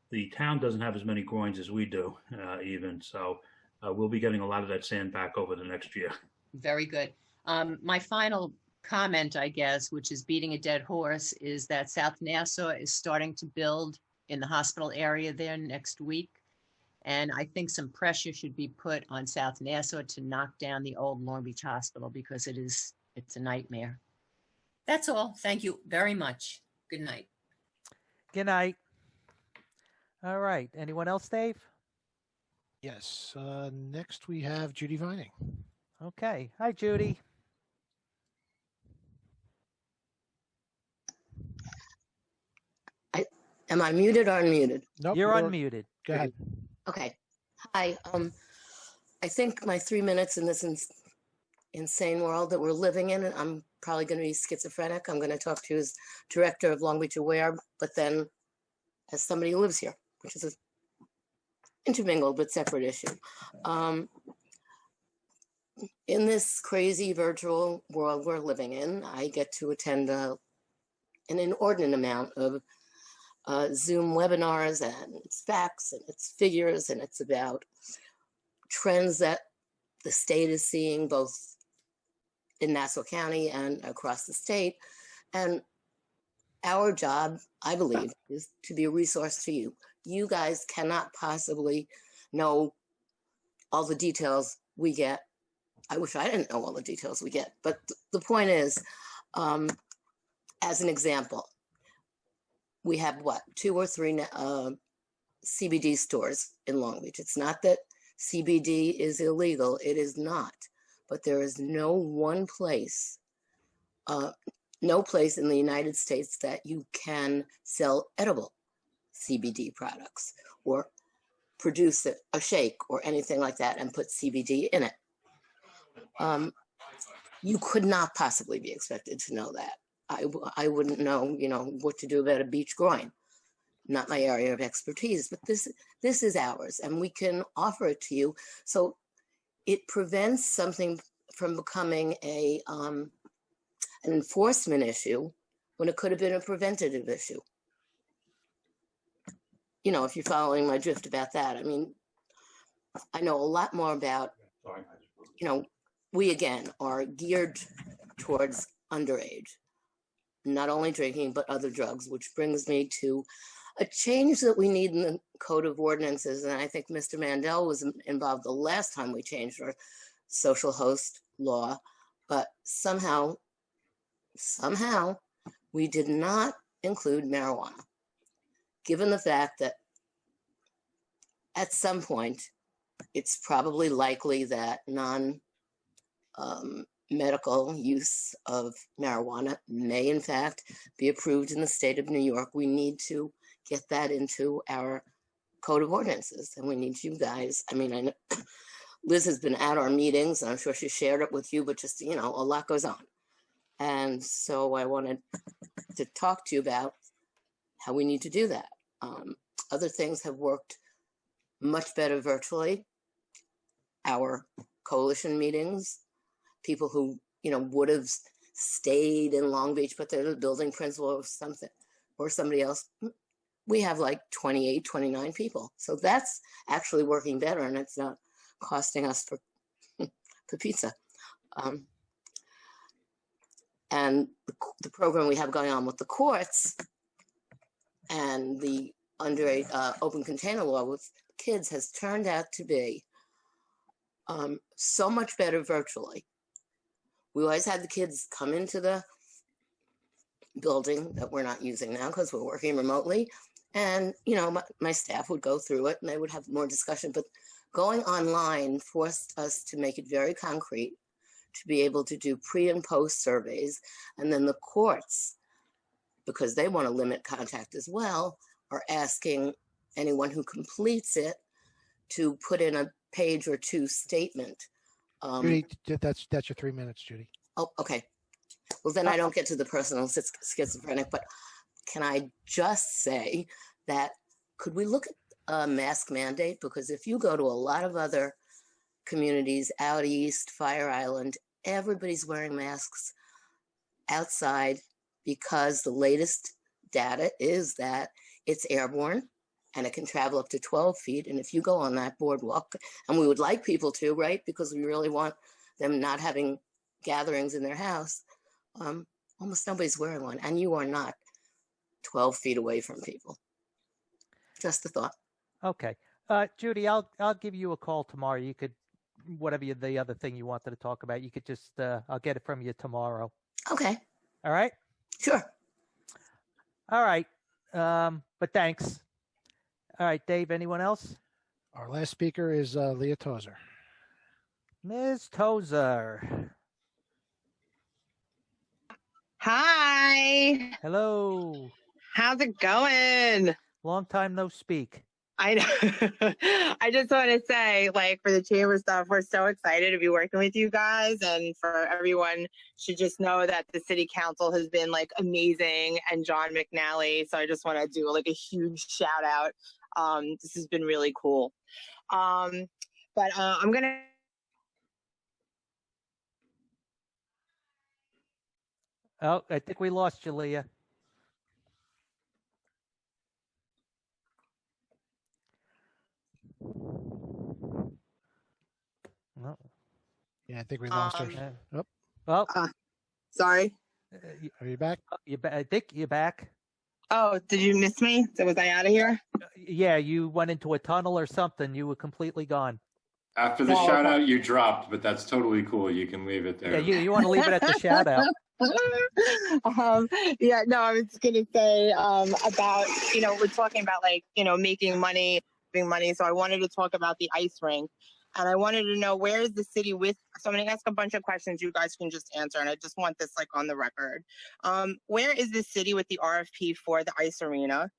the town doesn't have as many groins as we do, even. So we'll be getting a lot of that sand back over the next year. Very good. My final comment, I guess, which is beating a dead horse, is that South Nassau is starting to build in the hospital area there next week. And I think some pressure should be put on South Nassau to knock down the old Long Beach Hospital because it's a nightmare. That's all. Thank you very much. Good night. Good night. All right. Anyone else, Dave? Yes. Next we have Judy Vining. Okay. Hi, Judy. Am I muted or unmuted? Nope. You're unmuted. Go ahead. Okay. Hi. I think my 3 minutes in this insane world that we're living in. And I'm probably going to be schizophrenic. I'm going to talk to you as director of LongBeachCOA, but then as somebody who lives here, which is an intermingled but separate issue. In this crazy virtual world we're living in, I get to attend an inordinate amount of Zoom webinars, and it's facts and it's figures, and it's about trends that the state is seeing both in Nassau County and across the state. And our job, I believe, is to be a resource to you. You guys cannot possibly know all the details we get. I wish I didn't know all the details we get, but the point is, as an example, we have what, 2 or 3 CBD stores in Long Beach. It's not that CBD is illegal, it is not, but there is no place in the United States that you can sell edible CBD products or produce a shake or anything like that and put CBD in it. You could not possibly be expected to know that. I wouldn't know, what to do about a beach groin. Not my area of expertise, but this is ours, and we can offer it to you. So it prevents something from becoming an enforcement issue when it could have been a preventative issue. If you're following my drift about that. I mean, I know a lot more about, we again are geared towards underage, not only drinking, but other drugs, which brings me to a change that we need in the Code of Ordinances. And I think Mr. Mandel was involved the last time we changed our social host law, but somehow we did not include marijuana, given the fact that at some point, it's probably likely that non-medical use of marijuana may in fact be approved in the state of New York. We need to get that into our Code of Ordinances, and we need you guys. I mean, I know Liz has been at our meetings, and I'm sure she shared it with you, but just, a lot goes on. And so I wanted to talk to you about how we need to do that. Other things have worked much better virtually. Our coalition meetings, people who, would have stayed in Long Beach, but they're the building principal or something, or somebody else. We have like 28, 29 people. So that's actually working better, and it's not costing us for pizza. And the program we have going on with the courts and the underage open container law with kids has turned out to be so much better virtually. We always had the kids come into the building that we're not using now because we're working remotely. And, my staff would go through it and they would have more discussion. But going online forced us to make it very concrete, to be able to do pre and post surveys. And then the courts, because they want to limit contact as well, are asking anyone who completes it to put in a page or 2 statement. Judy, that's your 3 minutes, Judy. Oh, okay. Well, then I don't get to the personal schizophrenic, but can I just say that could we look at a mask mandate? Because if you go to a lot of other communities out east, Fire Island, everybody's wearing masks outside because the latest data is that it's airborne and it can travel up to 12 feet. And if you go on that boardwalk, and we would like people to, right? Because we really want them not having gatherings in their house, almost nobody's wearing one. And you are not 12 feet away from people. Just a thought. Okay. Judy, I'll give you a call tomorrow. You could, whatever the other thing you wanted to talk about, you could just, I'll get it from you tomorrow. Okay. All right? Sure. All right. But thanks. All right, Dave, anyone else? Our last speaker is Leah Tozer. Ms. Tozer. Hi. Hello. How's it going? Long time no speak. I know. I just want to say, like, for the chamber stuff, we're so excited to be working with you guys, and for everyone should just know that the city council has been like amazing, and John McNally. So I just want to do like a huge shout out. This has been really cool. But I'm gonna. Oh, I think we lost you, Leah. No. Yeah, I think we lost her. Oh. Well, sorry. Are you back? I think you're back. Oh, did you miss me? So was I out of here? Yeah, you went into a tunnel or something. You were completely gone. After the shout out, you dropped, but that's totally cool. You can leave it there. Yeah, you want to leave it at the shout out. Yeah, no, I was gonna say about, you know, we're talking about like, you know, making money. So I wanted to talk about the ice rink, and I wanted to know, where is the city with, so I'm gonna ask a bunch of questions you guys can just answer, and I just want this like on the record. Where is the city with the RFP for the ice arena?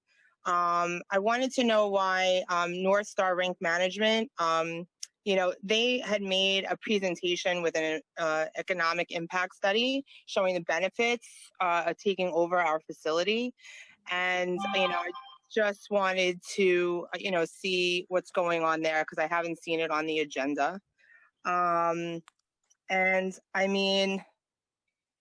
I wanted to know why North Star Rink Management, you know, they had made a presentation with an economic impact study showing the benefits of taking over our facility. And, you know, I just wanted to, you know, see what's going on there, because I haven't seen it on the agenda. And I mean,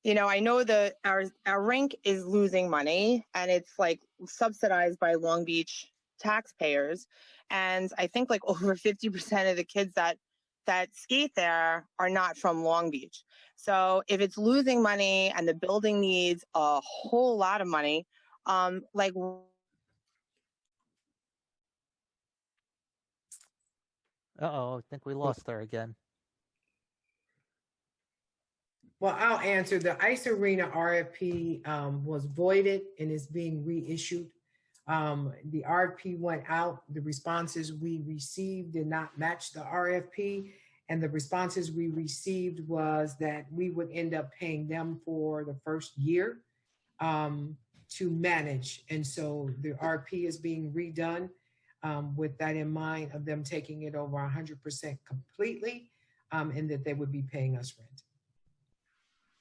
you know, I know that our rink is losing money, and it's like subsidized by Long Beach taxpayers. And I think like over 50% of the kids that skate there are not from Long Beach. So if it's losing money and the building needs a whole lot of money, like. Uh-oh, I think we lost her again. Well, I'll answer. The ice arena RFP was voided and is being reissued. The RFP went out. The responses we received did not match the RFP. And the responses we received was that we would end up paying them for the first year to manage. And so the RFP is being redone with that in mind, of them taking it over 100% completely, and that they would be paying us rent.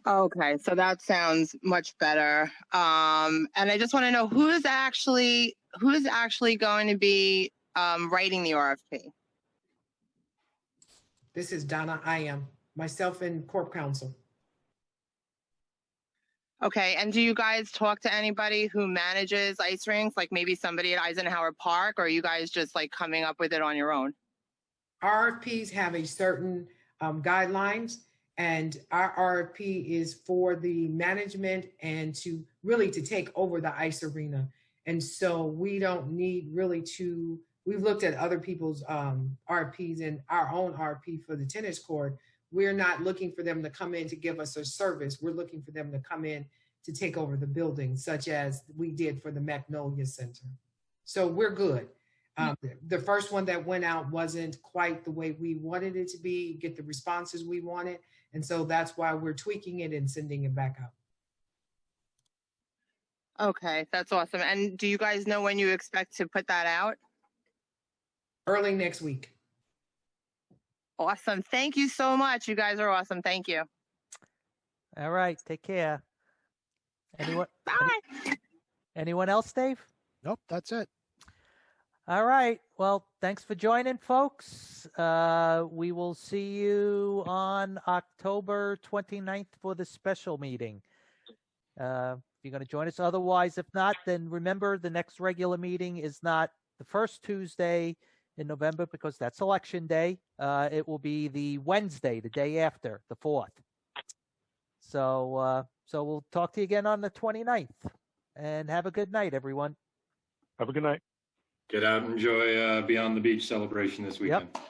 Okay, so that sounds much better. And I just want to know, who's actually going to be writing the RFP? This is Donna. I am myself and Corp Counsel. Okay, and do you guys talk to anybody who manages ice rinks, like maybe somebody at Eisenhower Park, or are you guys just like coming up with it on your own? RFPs have a certain guidelines, and our RFP is for the management and to really to take over the ice arena. And so we don't need really to, we've looked at other people's RFPs and our own RFP for the tennis court. We're not looking for them to come in to give us a service. We're looking for them to come in to take over the building, such as we did for the Magnolia Center. So we're good. The first one that went out wasn't quite the way we wanted it to be, get the responses we wanted. And so that's why we're tweaking it and sending it back out. Okay, that's awesome. And do you guys know when you expect to put that out? Early next week. Awesome. Thank you so much. You guys are awesome. Thank you. All right, take care. Anyone? Bye. Anyone else, Dave? Nope, that's it. All right. Well, thanks for joining, folks. We will see you on October 29th for the special meeting. If you're going to join us. Otherwise, if not, then remember the next regular meeting is not the first Tuesday in November, because that's election day. It will be the Wednesday, the day after, the 4th. So we'll talk to you again on the 29th. And have a good night, everyone. Have a good night. Get out and enjoy Beyond the Beach celebration this weekend. Yep.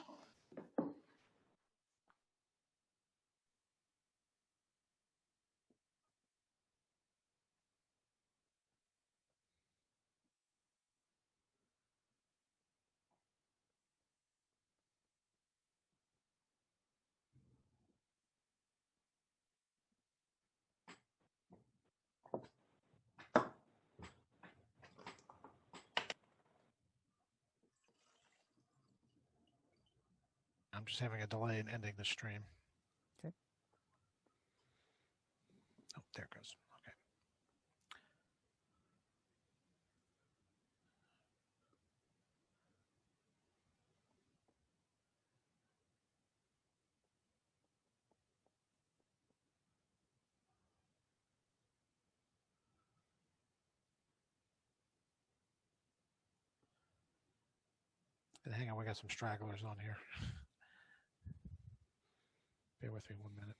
I'm just having a delay in ending the stream. Okay. Oh, there it goes. Okay. And hang on, we got some stragglers on here. Bear with me 1 minute.